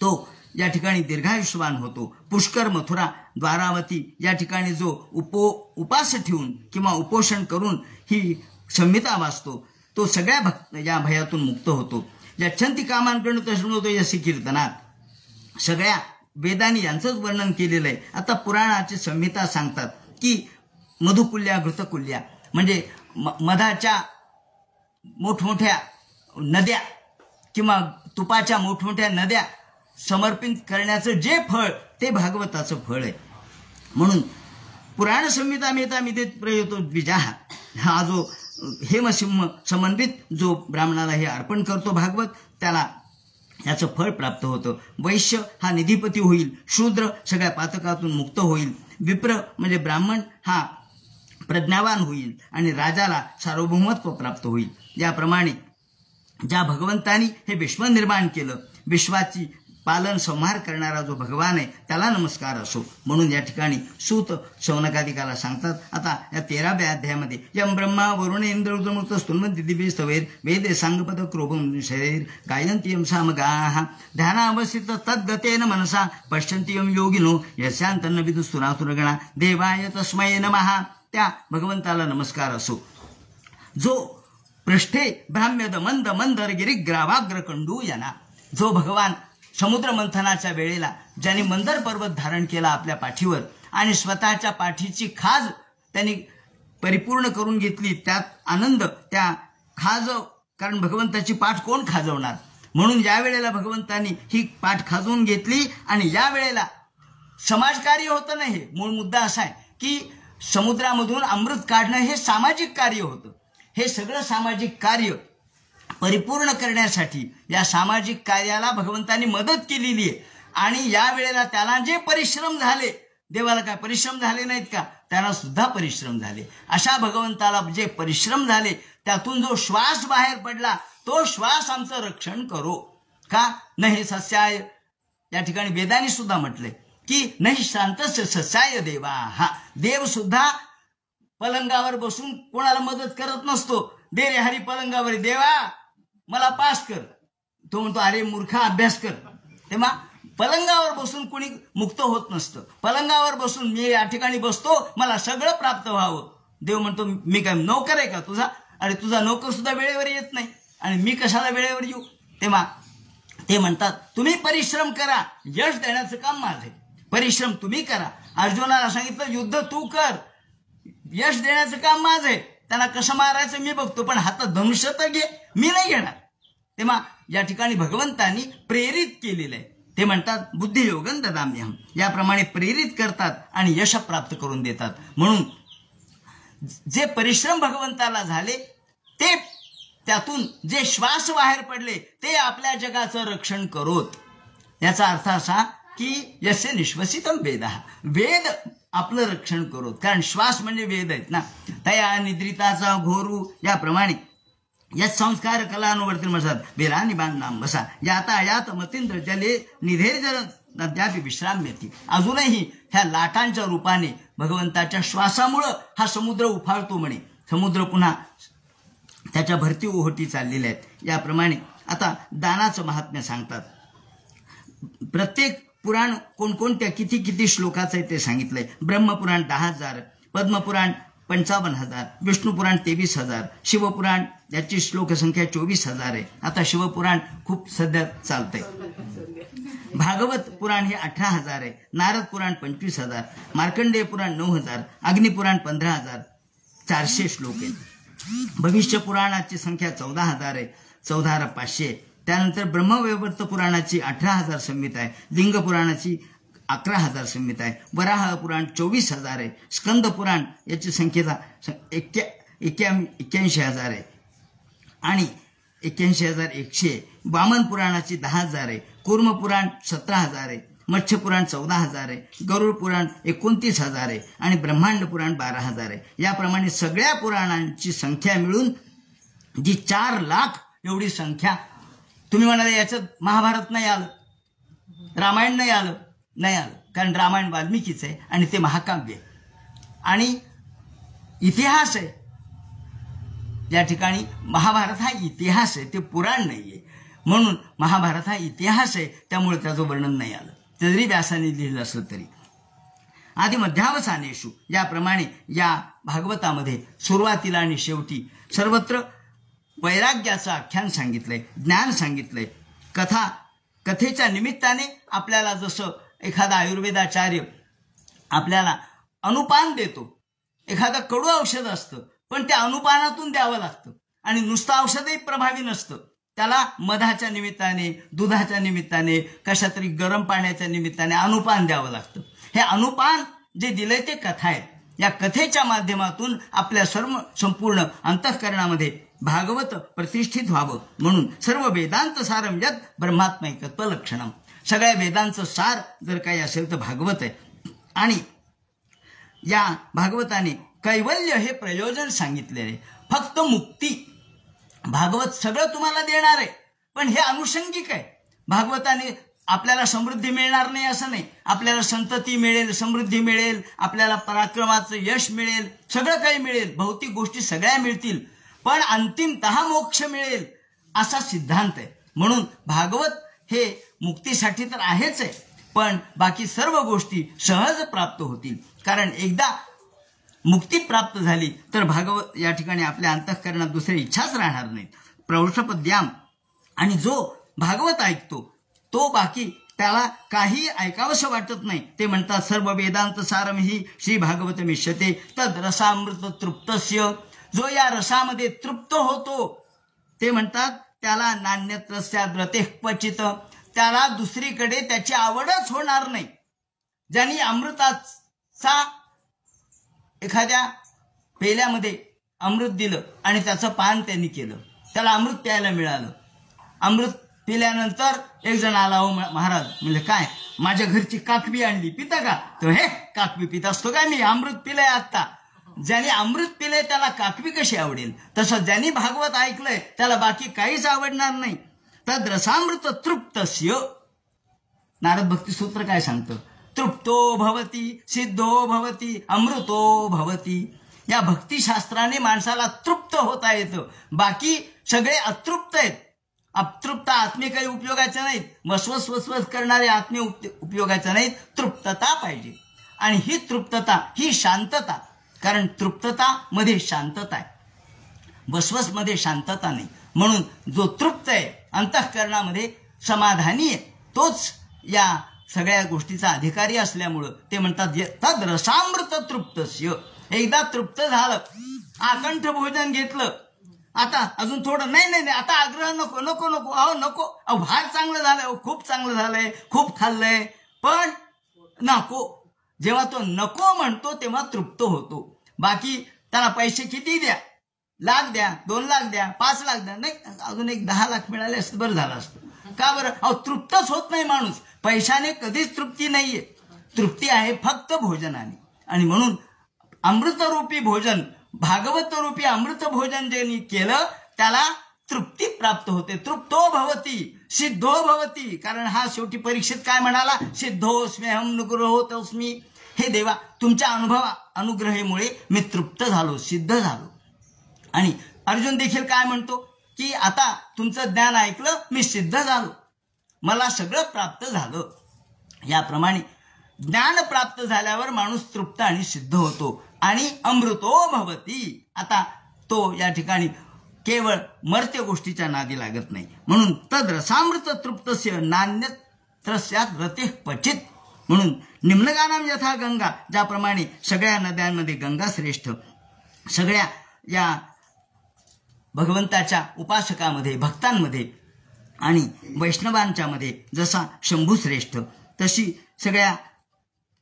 तो या ठिकाणी दीर्घायुष्यवान होतो. पुष्कर, मथुरा, द्वारावती या ठिकाणी जो उपास ठेवून किंवा उपोषण करून ही संहिता वाचतो तो सगळ्या या भयातून मुक्त होतो. यच्छन्ति कामान् तशृणोतो यस्य कीर्तनात. सगळ्या वेदांनी यांचंच वर्णन केलेलं आहे. आता पुराणाची संहिता सांगतात की मधुकुल्या घृतकुल्या म्हणजे मधाच्या मोठमोठ्या नद्या किंवा तुपाच्या मोठमोठ्या नद्या समर्पित करण्याचं जे फळ ते भागवताचं फळ आहे. म्हणून पुराण संहिता मेहता मिदेत प्रयोतो द्विजाहा. हा जो हेमसिंह समन्वित जो ब्राह्मणाला हे अर्पण करतो भागवत, त्याला याचं फळ प्राप्त होतं. वैश्य हा निधिपती होईल, शूद्र सगळ्या पातकातून मुक्त होईल, विप्र म्हणजे ब्राह्मण हा प्रज्ञावान होईल आणि राजाला सार्वभौमत्व प्राप्त होईल. याप्रमाणे ज्या भगवंतानी हे विश्व निर्माण केलं, विश्वाची पालन संहार करणारा जो भगवान आहे त्याला नमस्कार असो. म्हणून या ठिकाणी सूत शौनकादिकाला सांगतात. आता या 13व्या अध्यायामध्ये यम ब्रह्मा वरुण इंद्र रुद्रमूर्त स्तुन्वन्ति दिव्य स्तवेर वेदे सांगपद क्रोभम शरीर गायन्ति यम सामगाः ध्यानावस्थित तद्गतेन मनसा पश्यन्ति यम योगिनो यस्यांतन्न विदुस्तुरासुरगणा देवाय तस्मै नमः. त्या भगवंताला नमस्कार असो. जो पृष्ठे भ्राम्यद मंद मंदर गिरिग्रावाग्र कंडूयना, जो भगवान समुद्र मंथनाच्या वेळेला ज्यांनी मंदर पर्वत धारण केला आपल्या पाठीवर आणि स्वतःच्या पाठीची खाज त्यांनी परिपूर्ण करून घेतली, त्यात आनंद त्या खाज, कारण भगवंताची पाठ कोण खाजवणार. म्हणून या वेळेला भगवंतांनी ही पाठ खाजवून घेतली. आणि या वेळेला समाजकार्य होतं नाही. हे मूळ मुद्दा असा आहे की समुद्रामधून अमृत काढणं हे सामाजिक कार्य होतं. हे सगळं सामाजिक कार्य परिपूर्ण करण्यासाठी या सामाजिक कार्याला भगवंतांनी मदत केलेली आहे. आणि या वेळेला त्याला जे परिश्रम झाले, देवाला काय परिश्रम झाले नाहीत का? त्याला सुद्धा परिश्रम झाले. अशा भगवंताला जे परिश्रम झाले त्यातून जो श्वास बाहेर पडला तो श्वास आमचं रक्षण करो. का नाही सस्याय, या ठिकाणी वेदांनी सुद्धा म्हटले की नाही शांतस्य सस्याय देवा. हा देव सुद्धा पलंगावर बसून कोणाला मदत करत नसतो. दे रे हरी पलंगावर, देवा मला पास कर. तो म्हणतो अरे मूर्खा अभ्यास कर. तेव्हा पलंगावर बसून कोणी मुक्त होत नसतं. पलंगावर बसून मी या ठिकाणी बसतो, मला सगळं प्राप्त व्हावं. देव म्हणतो मी काय नोकर आहे का तुझा? अरे तुझा नोकर सुद्धा वेळेवर येत नाही आणि मी कशाला वेळेवर येऊ? तेव्हा ते म्हणतात तुम्ही परिश्रम करा, यश देण्याचं काम माझे. परिश्रम तुम्ही करा. अर्जुनाला सांगितलं युद्ध तू कर, यश देण्याचं काम माझे. त्यांना कसं मारायचं मी बघतो, पण हातात धनुष्य तर घे, मी नाही घेणार. तेव्हा या ठिकाणी भगवंतांनी प्रेरित केलेलं आहे. ते म्हणतात बुद्धियोगं ददाम्यहम्, याप्रमाणे प्रेरित करतात आणि यश प्राप्त करून देतात. म्हणून जे परिश्रम भगवंताला झाले ते त्यातून जे श्वास बाहेर पडले ते आपल्या जगाचं रक्षण करोत. याचा अर्थ असा की यस्य निश्वसितम वेद, वेद आपलं रक्षण करोत. कारण श्वास म्हणजे वेद आहेत ना. तया निद्रिताचा घोरू, याप्रमाणे या संस्कार कलानुवर्ती म्हणतात बेलानी बांधनाम बसा याता यात मतींद्र जले निधेर जल नद्यापि विश्राम्यती. अजूनही ह्या लाटांच्या रूपाने भगवंताच्या श्वासामुळं हा समुद्र उफाळतो म्हणे. समुद्र पुन्हा त्याच्या भरती ओहोटी चाललेल्या आहेत. याप्रमाणे आता दानाचं महात्म्य सांगतात. प्रत्येक पुराण कोणकोणत्या किती किती श्लोकाचं आहे ते सांगितलंय. ब्रह्मपुराण 10,000, पद्मपुराण 55,000, विष्णुपुराण 23,000, शिवपुराण याची श्लोकसंख्या 24,000 आहे. आता शिवपुराण खूप सध्या चालतंय. भागवत पुराण हे 18,000 आहे. नारद पुराण 25,000, मार्कंडेय पुराण 9,000, अग्निपुराण 15,400 श्लोक आहेत. भविष्य पुराणाची संख्या 14,000 आहे, 14,500. त्यानंतर ब्रह्मवैवर्त पुराणाची 18,000 संहिता आहे. लिंग पुराणाची 11,000 संहिता आहे. वराह पुराण 24,000 आहे. स्कंद पुराण याची संख्येचा 81,000 आहे आणि 81,100. वामन पुराणाची 10,000 आहे. कूर्म पुराण 17,000 आहे. मत्स्य पुराण 14,000 आहे. गरुड पुराण 29,000 आहे आणि ब्रह्मांड पुराण 12,000 आहे. याप्रमाणे सगळ्या पुराणांची संख्या मिळून जी 4 लाख एवढी संख्या. तुम्ही म्हणाले याचं महाभारत नाही आलं, रामायण नाही आलं. नाही आलं कारण रामायण वाल्मिकीचं आहे आणि ते महाकाव्य आहे आणि इतिहास आहे. या ठिकाणी महाभारत हा इतिहास आहे, ते पुराण नाही आहे. म्हणून महाभारत हा इतिहास आहे, त्यामुळे त्याचं वर्णन नाही आलं. जरी व्यासाने लिहिलं असलं तरी. आधी मध्यावसानेषु, याप्रमाणे या भागवतामध्ये सुरुवातीला आणि शेवटी सर्वत्र वैराग्याचं आख्यान सांगितलंय, ज्ञान सांगितलंय. कथेच्या निमित्ताने आपल्याला जसं एखादा आयुर्वेदाचार्य आपल्याला अनुपान देतो. एखादं कडू औषध असतं पण त्या अनुपानातून द्यावं लागतं आणि नुसतं औषधही प्रभावी नसतं. त्याला मधाच्या निमित्ताने, दुधाच्या निमित्ताने, कशा तरी गरम पाण्याच्या निमित्ताने अनुपान द्यावं लागतं. हे अनुपान जे दिलंय ते कथा आहेत. या कथेच्या माध्यमातून आपल्या संपूर्ण अंतःकरणामध्ये भागवत प्रतिष्ठित व्हावं म्हणून सर्व वेदांत सारम यत् ब्रह्मात्मैकत्व लक्षणम. सगळ्या वेदांचं सार जर काही असेल तर भागवत आहे. आणि या भागवताने कैवल्य हे प्रयोजन सांगितले आहे. फक्त मुक्ती. भागवत सगळं तुम्हाला देणार आहे पण हे अनुषंगिक आहे. भागवताने आपल्याला समृद्धी मिळणार नाही असं नाही. आपल्याला संतती मिळेल, समृद्धी मिळेल, आपल्याला पराक्रमाचं यश मिळेल, सगळं काही मिळेल, भौतिक गोष्टी सगळ्या मिळतील, पण अंतिमतः मोक्ष मिळेल असा सिद्धांत आहे. म्हणून भागवत हे मुक्तीसाठी तर आहेच आहे पण बाकी सर्व गोष्टी सहज प्राप्त होतील. कारण एकदा मुक्ती प्राप्त झाली तर भागवत या ठिकाणी आपल्या अंतःकरणात दुसरी इच्छाच राहणार नाहीत. प्रौढपद्याम. आणि जो भागवत ऐकतो तो बाकी त्याला काही ऐकावंसं वाटत नाही. ते म्हणतात सर्व वेदांत सारम ही श्री भागवत मिष्यते तद रसामृत तृप्तस्य. जो या रसामध्ये तृप्त होतो ते म्हणतात त्याला नान्यत्र स्याद्रते क्वचित. त्याला दुसरीकडे त्याची आवडच होणार नाही. ज्यांनी अमृताचा एखाद्या पेल्यामध्ये अमृत दिलं आणि त्याचं पान त्यांनी केलं, त्याला अमृत प्यायला मिळालं. अमृत पिल्यानंतर एक जण आला, हो महाराज, म्हणजे काय, माझ्या घरची काकवी आणली, पिता का? तो हे काकवी पित असतो काय मी? अमृत पिलंय आता. ज्याने अमृत पिलंय त्याला काकवी कशी आवडेल? तसं ज्यांनी भागवत ऐकलंय त्याला बाकी काहीच आवडणार नाही. तद रसामृत तृप्तस्य. नारद भक्ती सूत्र काय सांगतं? तृप्तो भवती, सिद्धो भवती, अमृतो भवती. या भक्तिशास्त्राने माणसाला तृप्त होता येतं. बाकी सगळे अतृप्त आहेत. अतृप्त आत्मे काही उपयोगाचे नाहीत. वसवस वसवस करणारे आत्मे उपयोगाचे नाहीत. तृप्तता पाहिजे. आणि ही तृप्तता, ही शांतता, कारण तृप्तता मध्ये शांतता आहे, वसवस मध्ये शांतता नाही. म्हणून जो तृप्त आहे, अंतःकरणामध्ये समाधानी आहे, तोच या सगळ्या गोष्टीचा अधिकारी असल्यामुळं ते म्हणतात तद रसामृत तृप्तस्य. एकदा तृप्त झालं, आकंठ भोजन घेतलं, आता अजून थोडं, नाही नाही नाही, आता आग्रह नको नको नको, अहो नको, अहो फार चांगलं झालंय, अहो खूप चांगलं झालंय, खूप खाल्लंय, पण नको. जेव्हा तो नको म्हणतो तेव्हा तृप्त होतो. बाकी त्याला पैसे किती द्या, लाख द्या, 2 लाख द्या, 5 लाख द्या, नाही अजून एक 10 लाख मिळाले असतं बरं झालं असतं. का बरं? अहो तृप्तच होत नाही माणूस. पैशाने कधीच तृप्ती नाहीये. तृप्ती आहे फक्त भोजनाने. आणि म्हणून अमृतरूपी भोजन, भागवत रूपी अमृत भोजन ज्यांनी केलं त्याला तृप्ती प्राप्त होते. तृप्तो भवती, सिद्धो भवती. कारण हा शेवटी परीक्षित काय म्हणाला? सिद्धोस्म्यहम नुग्रहोतस्मी. हे देवा, तुमच्या अनुग्रहामुळे मी तृप्त झालो, सिद्ध झालो. आणि अर्जुन देखील काय म्हणतो की आता तुमचं ज्ञान ऐकलं, मी सिद्ध झालो, मला सगळं प्राप्त झालं. याप्रमाणे ज्ञान प्राप्त झाल्यावर माणूस तृप्त आणि सिद्ध होतो आणि अमृतो भवती. आता तो या ठिकाणी केवळ मर्त्य गोष्टीच्या नादी लागत नाही. म्हणून तद रसामृत तृप्तस्य नान्यत्रस्यात् रतेः क्वचित्. म्हणून निम्नगानाम यथा गंगा, ज्याप्रमाणे सगळ्या नद्यांमध्ये गंगा श्रेष्ठ, सगळ्या या भगवंताच्या उपासकामध्ये, भक्तांमध्ये आणि वैष्णवांच्या मध्ये जसा शंभू श्रेष्ठ, तशी सगळ्या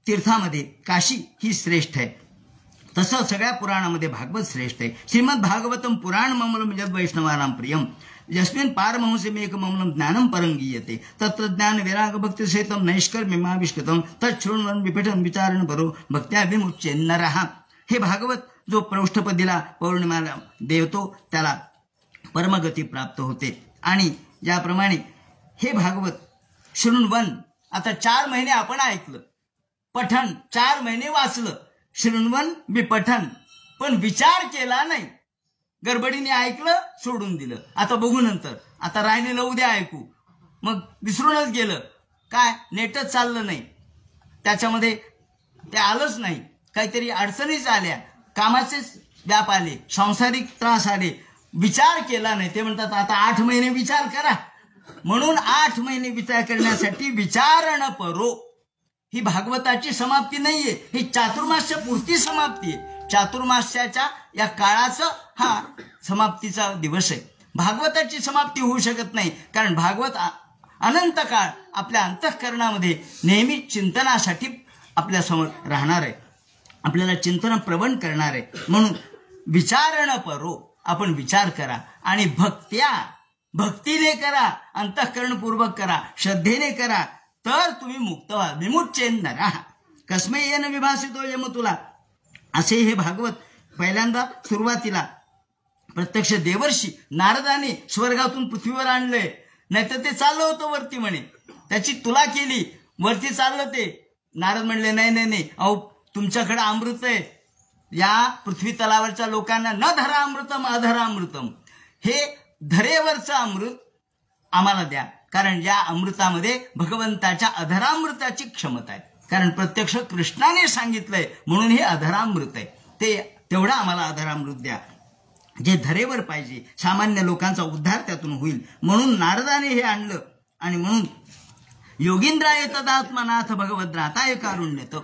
तीर्थामध्ये काशी ही श्रेष्ठ आहे. तसं सगळ्या पुराणामध्ये भागवत श्रेष्ठ आहे. श्रीमद भागवतम पुराण ममलम यद वैष्णवानां प्रियम यस्मिन् पारमहंसमेकममलं ज्ञानं परंगीयते तत्र ज्ञान विराग भक्ति सहितं नैष्कर्म्यमाविष्कृतं तच्छृण्वन् विपठन् विचारण परो भक्त्या विमुच्य नरः. हे भागवत जो प्रौष्ठपदीला पौर्णिमाला देवतो त्याला परमगती प्राप्त होते. आणि ज्याप्रमाणे हे भागवत शृण्वन, आता 4 महिने आपण ऐकलं, पठन 4 महिने वाचलं, शृण्वन विपठन, पण विचार केला नाही, गडबडीने ऐकलं, सोडून दिलं, आता बघू नंतर, आता राहिलेलं उद्या ऐकू, मग विसरूनच गेलं. काय, नेटच चाललं नाही, त्याच्यामध्ये ते आलंच नाही, काहीतरी अडचणीच आल्या, कामाचेच व्याप आले, सांसारिक त्रास आले, विचार केला नाही. ते म्हणतात आता 8 महिने विचार करा. म्हणून 8 महिने विचार करण्यासाठी विचारण परो ही भागवताची समाप्ती नाहीये, ही चातुर्मास्य पुरती समाप्ती आहे. चातुर्मास्याच्या या काळाचं हा समाप्तीचा दिवस आहे. भागवताची समाप्ती होऊ शकत नाही, कारण भागवत अनंत काळ आपल्या अंतःकरणामध्ये नेहमी चिंतनासाठी आपल्या समोर राहणार आहे, आपल्याला चिंतन प्रवण करणार आहे. म्हणून विचारण परो, आपण विचार करा आणि भक्तीने करा, अंतःकरणपूर्वक करा, श्रद्धेने करा, तर तुम्ही मुक्त व्हा. विमुच्येन नरः कस्मै येन विभासितो यमतुला. असे हे भागवत पहिल्यांदा सुरुवातीला प्रत्यक्ष देवर्षी नारदाने स्वर्गातून पृथ्वीवर आणले, नाहीतर ते चाललं होतं वरती म्हणे, त्याची तुला केली, वरती चाललं ते. नारद म्हणले नाही नाही नाही, अहो तुमच्याकडे अमृत आहे, या पृथ्वी तलावरच्या लोकांना न धरा अमृतम अधरा अमृतम, हे धरेवरचं अमृत आम्हाला द्या, कारण या अमृतामध्ये भगवंताच्या अधरामृताची क्षमता आहे. कारण प्रत्यक्ष कृष्णाने सांगितलंय म्हणून हे अधरामृत आहे, ते तेवढं आम्हाला अधरामृत द्या, जे धरेवर पाहिजे, सामान्य लोकांचा उद्धार त्यातून होईल. म्हणून नारदाने हे आणलं. आणि म्हणून योगींद्राय तदात्मनाथ भगवद्राताय कारुण्यत,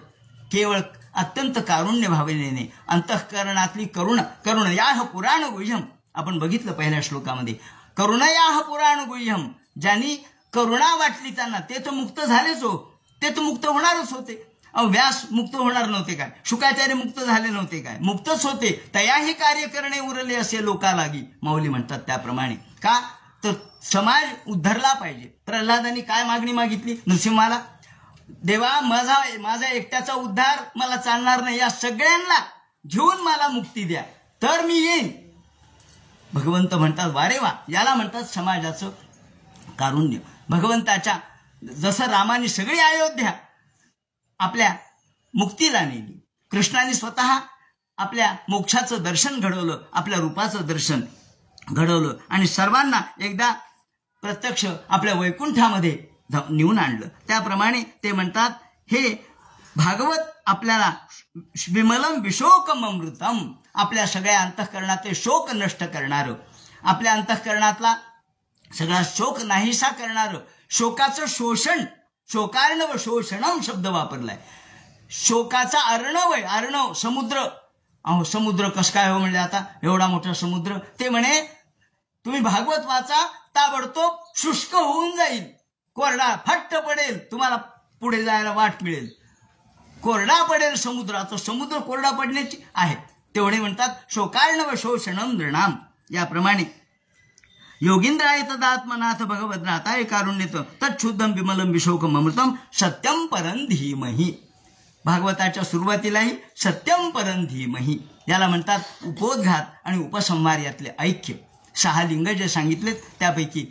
केवळ अत्यंत कारुण्य भावनेने अंतःकरणातली करुण याह पुराण गुह्यम, आपण बघितलं पहिल्या श्लोकामध्ये, करुणयाह पुराण गुह्यम, ज्यांनी करुणा वाटली त्यांना ते तर मुक्त झालेच हो, ते तर मुक्त होणारच होते. व्यास मुक्त होणार नव्हते काय, शुकाचार्य मुक्त झाले नव्हते काय, मुक्तच होते. तयाही कार्य करणे उरले असे लोका लागी, माऊली म्हणतात त्याप्रमाणे. का तर समाज उद्धरला पाहिजे. प्रल्हादांनी काय मागणी मागितली नृसिंहाला? देवा, माझा एकट्याचा उद्धार मला चालणार नाही, या सगळ्यांना घेऊन मला मुक्ती द्या, तर मी येईन. भगवंत म्हणतात वारे वा, याला म्हणतात समाजाचं कारुण्य. भगवंताच्या जसं रामाने सगळी अयोध्या आपल्या मुक्तीला नेली, कृष्णाने स्वतः आपल्या मोक्षाचं दर्शन घडवलं, आपल्या रूपाचं दर्शन घडवलं आणि सर्वांना एकदा प्रत्यक्ष आपल्या वैकुंठामध्ये नेऊन आणलं. त्याप्रमाणे ते म्हणतात, हे भागवत आपल्याला विमलम विशोकम अमृतम, आपल्या सगळ्या अंतःकरणाचे शोक नष्ट करणारं, आपल्या अंतःकरणातला सगळा शोक नाहीसा करणारं, शोकाचं शोषण, शोकार्णव शोषणम शब्द वापरलाय. शोकाचा अर्णव आहे, अर्णव समुद्र. अहो समुद्र कस काय हो म्हणले, आता एवढा मोठा समुद्र. ते म्हणे तुम्ही भागवत वाचा, ताबडतोब शुष्क होऊन जाईल, कोरडा फट्ट पडेल, तुम्हाला पुढे जायला वाट मिळेल, कोरडा पडेल समुद्र. आता समुद्र कोरडा पडण्याची आहे. तेवढे म्हणतात शोकार्णव शोषणम नृणाम. याप्रमाणे योगींद्राय तदात्मनाथ भगवद्राताय कारुण्यत तच्छुद्धम विमलम विशोकम अमृतम सत्यम परं धीमहि. भागवताच्या सुरुवातीलाही सत्यम परं धीमहि याला म्हणतात उपोद्घात आणि उपसंहार यातले ऐक्य. 6 लिंग जे सांगितलेत त्यापैकी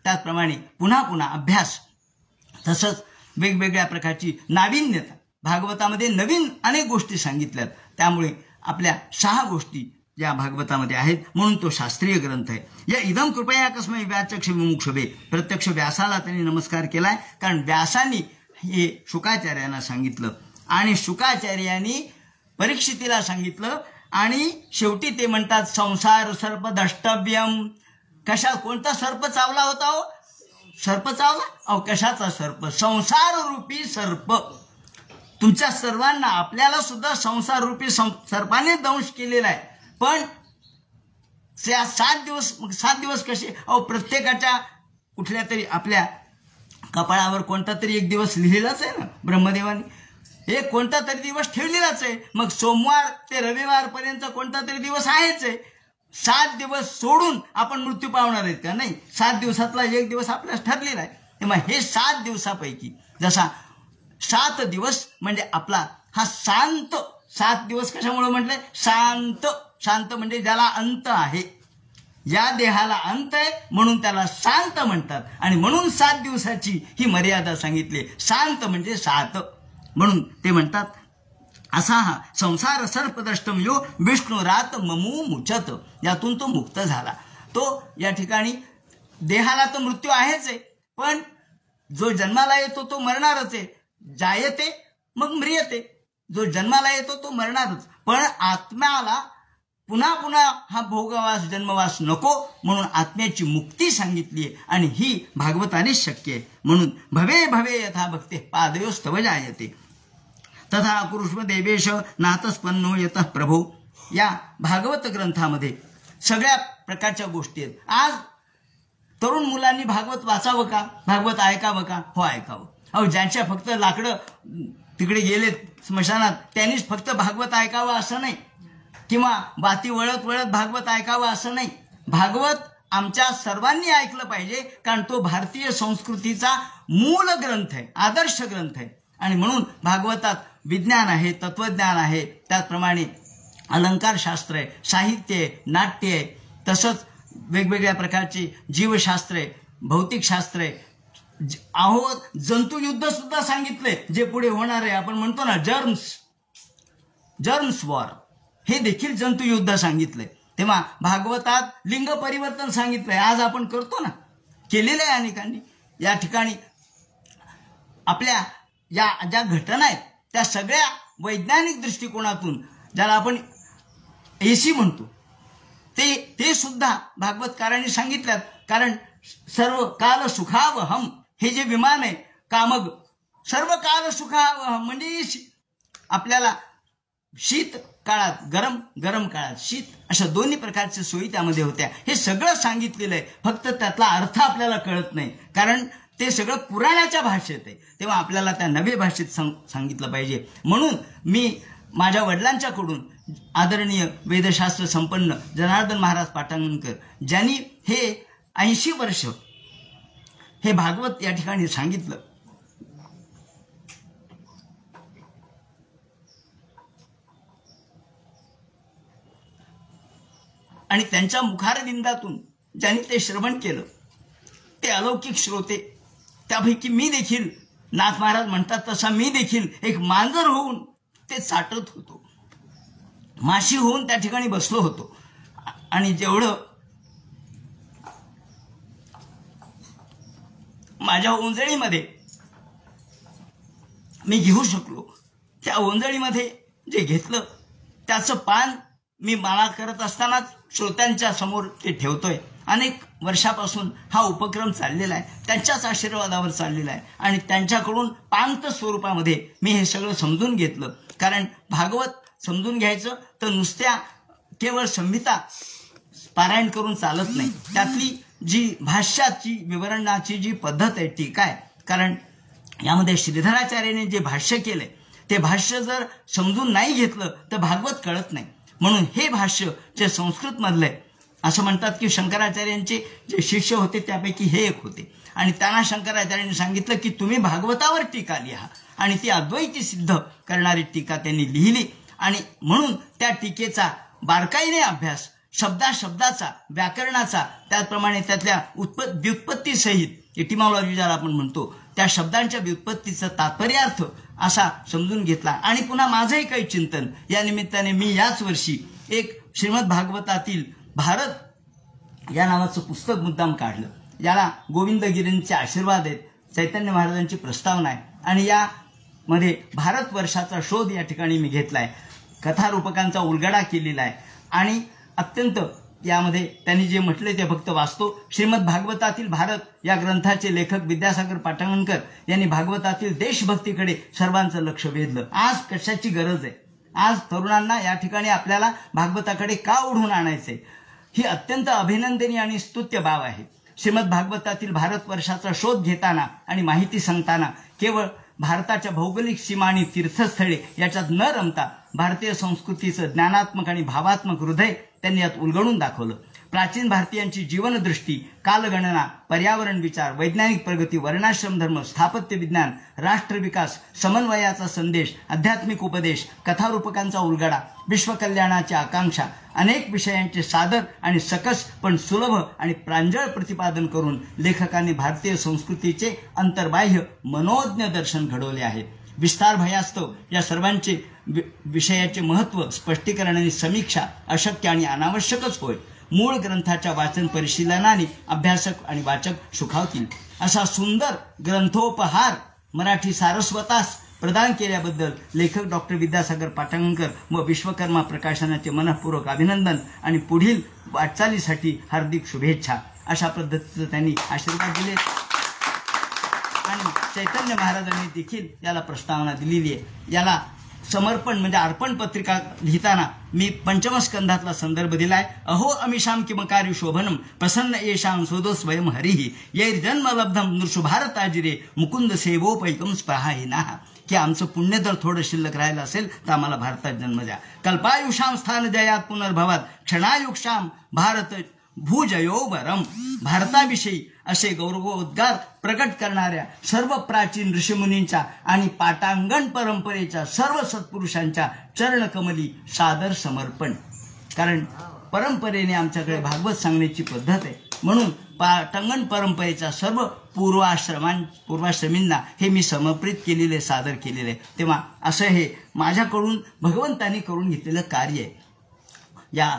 त्याचप्रमाणे पुन्हा पुन्हा अभ्यास, तसंच वेगवेगळ्या प्रकारची नाविन्यता. भागवतामध्ये नवीन अनेक गोष्टी सांगितल्यात, त्यामुळे आपल्या 6 गोष्टी या भागवतामध्ये आहेत, म्हणून तो शास्त्रीय ग्रंथ आहे. या इदम कृपया कस्मै व्याचक्ष विमुक्षवे, प्रत्यक्ष व्यासाला त्यांनी नमस्कार केलाय, कारण व्यासांनी हे शुकाचार्यांना सांगितलं आणि शुकाचार्यांनी परीक्षितीला सांगितलं. आणि शेवटी ते म्हणतात संसार सर्प द्रष्टव्यम. कोणता सर्प चावला होता हो? सर्प चावला? अहो कशाचा सर्प? संसार रूपी सर्प. तुमच्या सर्वांना, आपल्याला सुद्धा संसार रूपी सर्पाने दंश केलेला आहे. पण 7 दिवस कसे? अहो प्रत्येकाच्या कुठल्या तरी आपल्या कपाळावर कोणता तरी एक दिवस लिहिलाच आहे ना ब्रह्मदेवाने, एक कोणता तरी दिवस ठेवलेलाच आहे. मग सोमवार ते रविवार पर्यंत कोणता तरी दिवस आहेच आहे. 7 दिवस सोडून आपण मृत्यू पावणार आहेत का? नाही. 7 दिवसातला एक दिवस आपल्याला ठरलेला आहे. तेव्हा हे 7 दिवसापैकी जसा 7 दिवस म्हणजे आपला हा शांत. 7 दिवस कशामुळे म्हटलंय? शांत. शांत म्हणजे ज्याला अंत आहे, या देहाला अंत आहे म्हणून त्याला शांत म्हणतात. आणि म्हणून 7 दिवसाची ही मर्यादा सांगितली. शांत म्हणजे 7. म्हणून ते म्हणतात असा हा संसार सर्पद्रष्टम यो विष्णुरात ममू मुचत. यातून तो मुक्त झाला. तो या ठिकाणी देहाला तर मृत्यू आहेच आहे, पण जो जन्माला येतो तो मरणारच आहे. जायते मग म्रियते. जो जन्माला येतो तो मरणारच, पण आत्म्याला पुन्हा पुन्हा हा भोगवास जन्मवास नको, म्हणून आत्म्याची मुक्ती सांगितली आहे. आणि ही भागवतानेच शक्य आहे. म्हणून भवे भवे यथा भक्ते पादयोस्तव जायते तथा कुरुष्व देवेश नातस्पन्नो यतः प्रभो. या भागवत ग्रंथामध्ये सगळ्या प्रकारच्या गोष्टी आहेत. आज तरुण मुलांनी भागवत वाचावं का? भागवत ऐकावं का? हो ऐकावं. अहो ज्यांच्या फक्त लाकडं तिकडे गेलेत स्मशानात त्यांनीच फक्त भागवत ऐकावं असं नाही, किंवा बाती वळत वळत भागवत ऐकावं असं नाही. भागवत आमच्या सर्वांनी ऐकलं पाहिजे, कारण तो भारतीय संस्कृतीचा मूळ ग्रंथ आहे, आदर्श ग्रंथ आहे. आणि म्हणून भागवतात विज्ञान आहे, तत्वज्ञान आहे, त्याचप्रमाणे अलंकारशास्त्र आहे, साहित्य आहे, नाट्य आहे, तसंच वेगवेगळ्या प्रकारची जीवशास्त्र आहे, भौतिकशास्त्र आहे. अहो जंतुयुद्ध सुद्धा सांगितले जे पुढे होणार आहे. आपण म्हणतो ना जर्म्स वॉर, हे देखील जंतुयुद्ध सांगितलंय. तेव्हा भागवतात लिंग परिवर्तन सांगितलंय. आज आपण करतो ना, केलेलं आहे अनेकांनी. या ठिकाणी आपल्या या ज्या घटना आहेत त्या सगळ्या वैज्ञानिक दृष्टिकोनातून, ज्याला आपण AC म्हणतो, ते सुद्धा भागवतकारांनी सांगितल्यात. कारण सर्व काल सुखावहम, हे जे विमान आहे कामग, सर्व काल सुखावहम म्हणजे आपल्याला शीत काळात गरम, गरम काळात शीत, अशा दोन्ही प्रकारच्या सोयी त्यामध्ये होत्या. हे सगळं सांगितलेलं आहे. फक्त त्यातला अर्थ आपल्याला कळत नाही, कारण ते सगळं पुराणाच्या भाषेत आहे. तेव्हा आपल्याला त्या नव्या भाषेत सांगितलं पाहिजे. म्हणून मी माझ्या वडिलांच्याकडून आदरणीय वेदशास्त्र संपन्न जनार्दन महाराज पाटणकर, ज्यांनी हे 80 वर्ष हे भागवत या ठिकाणी सांगितलं. आणि त्यांच्या मुखारविंदातून ज्यांनी ते श्रवण केलं ते अलौकिक श्रोते, त्यापैकी मी देखील, नाथ महाराज म्हणतात तसा मी देखील एक मांजर होऊन ते चाटत होतो, माशी होऊन त्या ठिकाणी बसलो होतो. आणि जेवढं माझ्या ओंजळीमध्ये मी घेऊ शकलो, त्या ओंजळीमध्ये जे घेतलं त्याचं पान मी माळा करत असतानाच श्रोत्यांच्या समोर ते ठेवतोय. अनेक वर्षापासून हा उपक्रम चाललेला आहे, त्यांच्याच आशीर्वादावर चाललेला आहे. आणि त्यांच्याकडून पांत स्वरूपामध्ये मी हे सगळं समजून घेतलं. कारण भागवत समजून घ्यायचं तर नुसत्या केवळ संहिता पारायण करून चालत नाही. त्यातली जी भाष्याची विवरणाची जी पद्धत आहे, टीका आहे. कारण यामध्ये श्रीधराचार्याने जे भाष्य केलंय ते भाष्य जर समजून नाही घेतलं तर भागवत कळत नाही. म्हणून हे भाष्य जे संस्कृत मधलं आहे, असं म्हणतात की शंकराचार्यांचे जे शिष्य होते त्यापैकी हे एक होते. आणि त्यांना शंकराचार्यांनी सांगितलं की तुम्ही भागवतावर टीका लिहा. आणि ती अद्वैती सिद्ध करणारी टीका त्यांनी लिहिली. आणि म्हणून त्या टीकेचा बारकाईने अभ्यास, शब्दाचा, व्याकरणाचा, त्याचप्रमाणे त्यातल्या व्युत्पत्तीसहित इटिमॉलॉजी ज्याला आपण म्हणतो त्या शब्दांच्या व्युत्पत्तीचा तात्पर्यार्थ असा समजून घेतला. आणि पुन्हा माझंही काही चिंतन या निमित्ताने मी याच वर्षी एक श्रीमद भागवतातील भारत या नावाचं पुस्तक मुद्दाम काढलं. याला गोविंदगिरींचे आशीर्वाद आहेत, चैतन्य महाराजांची प्रस्तावना आहे. आणि यामध्ये भारत वर्षाचा शोध या ठिकाणी मी घेतलाय, कथारूपकांचा उलगडा केलेला आहे. आणि अत्यंत यामध्ये त्यांनी जे म्हटले ते फक्त वाचतो. श्रीमद भागवतातील भारत या ग्रंथाचे लेखक विद्यासागर पाटणकर यांनी भागवतातील देशभक्तीकडे सर्वांचं लक्ष वेधलं. आज कशाची गरज आहे, आज तरुणांना या ठिकाणी आपल्याला भागवताकडे का ओढून आणायचंय, ही अत्यंत अभिनंदनीय आणि स्तुत्य बाब आहे. श्रीमद भागवतातील भारत वर्षाचा शोध घेताना आणि माहिती सांगताना केवळ भारताच्या भौगोलिक सीमा आणि तीर्थस्थळे याच्यात न रमता भारतीय संस्कृतीचं ज्ञानात्मक आणि भावात्मक हृदय त्यांनी यात उलगडून दाखवलं. प्राचीन भारतीयांची जीवनदृष्टी, कालगणना, पर्यावरण विचार, वैज्ञानिक प्रगती, वर्णाश्रम धर्म, स्थापत्य विज्ञान, राष्ट्रविकास, समन्वयाचा संदेश, आध्यात्मिक उपदेश, कथारूपकांचा उलगडा, विश्वकल्याणाची आकांक्षा, अनेक विषयांचे सादर आणि सकस पण सुलभ आणि प्रांजळ प्रतिपादन करून लेखकांनी भारतीय संस्कृतीचे अंतर्बाह्य मनोज्ञ दर्शन घडवले आहे. विस्तार भयास्तव या सर्वांचे विषयाचे महत्त्व, स्पष्टीकरण आणि समीक्षा अशक्य आणि अनावश्यकच होय. मूळ ग्रंथाच्या वाचन परिशीलनाने अभ्यासक आणि वाचक सुखावतील. असा सुंदर ग्रंथोपहार मराठी सारस्वतास प्रदान केल्याबद्दल लेखक डॉक्टर विद्यासागर पाटणकर व विश्वकर्मा प्रकाशनाचे मनःपूर्वक अभिनंदन आणि पुढील वाटचालीसाठी हार्दिक शुभेच्छा. अशा पद्धतीचं त्यांनी आशीर्वाद दिले. आणि चैतन्य महाराजांनी देखील याला प्रस्तावना दिलेली आहे. याला समर्पण म्हणजे अर्पण पत्रिका लिहिताना मी पंचमस्कंधातला संदर्भ दिलाय. अहो अमिषाम किमकार्य शोभनम प्रसन्न येशाम सोदो स्वयं हरिही यैर्जन्म लब्धम नृषुभारताजिरे मुकुंद सेवोपैकम स्पहाहिनाः. की आमचं पुण्य जर थोडं शिल्लक राहिलं असेल तर आम्हाला भारतात जन्म द्या. कल्पायुषाम स्थान जयात पुनर्भवात क्षणायुषाम भारत भूजयोवरम. भारताविषयी असे गौरवोद्गार प्रकट करणाऱ्या सर्व प्राचीन ऋषीमुनींच्या आणि पाटांगण परंपरेच्या सर्व सत्पुरुषांच्या चरणकमली सादर समर्पण. कारण परंपरेने आमच्याकडे भागवत सांगण्याची पद्धत आहे. म्हणून पाटांगण परंपरेच्या सर्व पूर्वाश्रमींना हे मी समर्पित केलेले, सादर केलेले. तेव्हा असं हे माझ्याकडून भगवंतांनी करून घेतलेलं कार्य आहे. या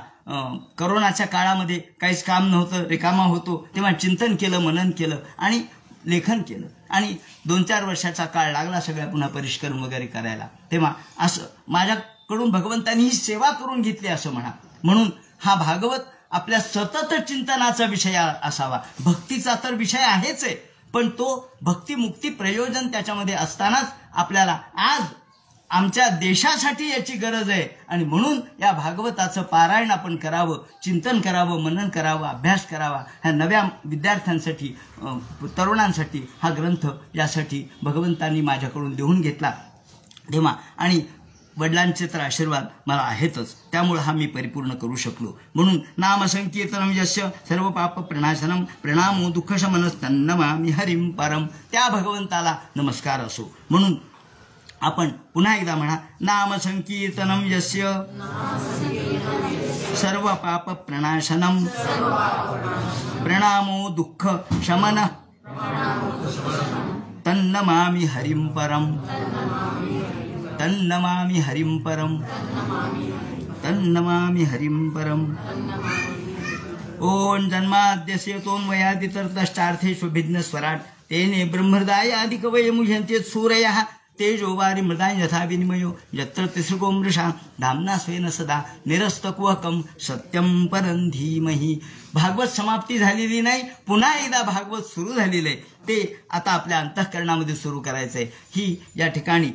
करोनाच्या काळामध्ये काहीच काम नव्हतं, रिकामा होतो, तेव्हा चिंतन केलं, मनन केलं आणि लेखन केलं. आणि 2-4 वर्षाचा काळ लागला सगळ्या पुन्हा परिष्करण वगैरे करायला. तेव्हा असं माझ्याकडून भगवंतांनी ही सेवा करून घेतली असं म्हणा. म्हणून हा भागवत आपल्या सतत चिंतनाचा विषय असावा. भक्तीचा तर विषय आहेच आहे, पण तो भक्तिमुक्ती प्रयोजन त्याच्यामध्ये असतानाच आपल्याला आज आमच्या देशासाठी याची गरज आहे. आणि म्हणून या भागवताचं पारायण आपण करावं, चिंतन करावं, मनन करावं, अभ्यास करावा. ह्या नव्या विद्यार्थ्यांसाठी, तरुणांसाठी हा ग्रंथ यासाठी भगवंतांनी माझ्याकडून लिहून घेतला. तेव्हा आणि वडिलांचे तर आशीर्वाद मला आहेतच, त्यामुळे हा मी परिपूर्ण करू शकलो. म्हणून नामसंकीर्तनम यस्य सर्व पाप प्रणाशनम प्रणामो दुःखशमनस्तन्नमामि हरिं परम. त्या भगवंताला नमस्कार असो. म्हणून आपण पुन्हा एकदा म्हणा, नामसंकीर्तनम यस्य सर्व पाप प्रणाशनम प्रणामो दुःख शमन तन्नमामि हरिं परम तन्नमामि हरिं परम तन्नमामि हरिं परम. ओम जन्माद्यस्य तोन्वयादितरतश्चार्थेषु भिन्नस्वराट् तेने ब्रह्महृदायादि कवये मुह्यन्ते सूरयः तेजोवारि मृदां यथा विनिमयो यत्र तिसृगो मृषा धाम्ना स्वेन सदा निरस्तकुहकं सत्यं परं धीमहि. भागवत समाप्ती झालेली नाही, पुन्हा एकदा भागवत सुरू झालेलं आहे. ते आता आपल्या अंतःकरणामध्ये सुरू करायचं आहे. ही या ठिकाणी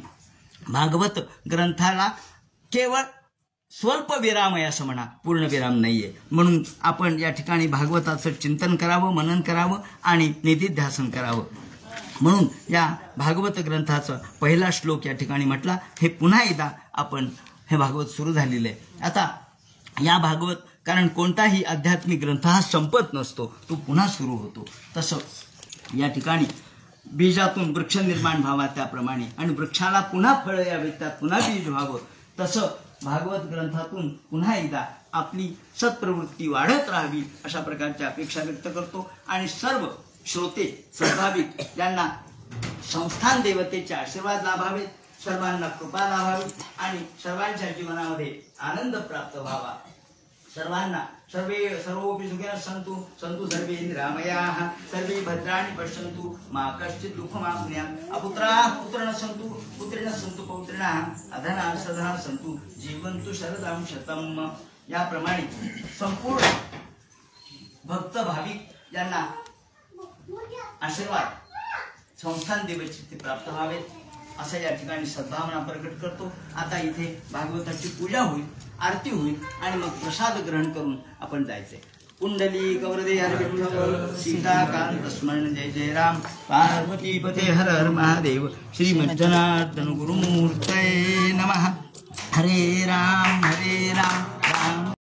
भागवत ग्रंथाला केवळ स्वल्प विराम आहे असं म्हणा, पूर्ण विराम नाही आहे. म्हणून आपण या ठिकाणी भागवताचं चिंतन करावं, मनन करावं आणि निधिध्यासन करावं. म्हणून या भागवत ग्रंथाचा पहिला श्लोक या ठिकाणी म्हटला. हे पुन्हा एकदा आपण हे भागवत सुरू झालेलं आहे. आता या भागवत, कारण कोणताही आध्यात्मिक ग्रंथ हा संपत नसतो, तो पुन्हा सुरू होतो. तसं या ठिकाणी बीजातून वृक्ष निर्माण व्हावा त्याप्रमाणे, आणि वृक्षाला पुन्हा फळं यावेत, त्यात पुन्हा बीज व्हावं, तसं भागवत ग्रंथातून पुन्हा एकदा आपली सत्प्रवृत्ती वाढत राहावी अशा प्रकारची अपेक्षा व्यक्त करतो. आणि सर्व श्रोते स्वाभाविक यांना संस्थान देवतेचे आशीर्वाद लाभावेत, सर्वांना कृपा लाभावी आणि सर्वांच्या जीवनामध्ये आनंद प्राप्त व्हावा. सर्वांना सर्वोपि सुखिनः सन्तु सन्तु सर्वे निरामयाः सर्वे भद्राणि पश्यन्तु मा कश्चित् दुःखमाप्नुयात्. अपुत्राः पुत्रिणः सन्तु पुत्रिणः सन्तु पौत्रिणः अधनाः सधनाः सन्तु जीवन्तु शरदां शतम्. याप्रमाणे संपूर्ण भक्त भाविक यांना आशीर्वाद संस्थान देवतेचे प्राप्त व्हावेत असं या ठिकाणी सद्भावना प्रकट करतो. आता इथे भागवताची पूजा होईल, आरती होईल आणि मग प्रसाद ग्रहण करून आपण जायचंय. कुंडली गौरदे हर विठ्ठल सीताकांत स्मरण जय जय राम पार्वती पते हर हर महादेव श्रीमज्जनार्दन गुरुमूर्तये नमः. हरे राम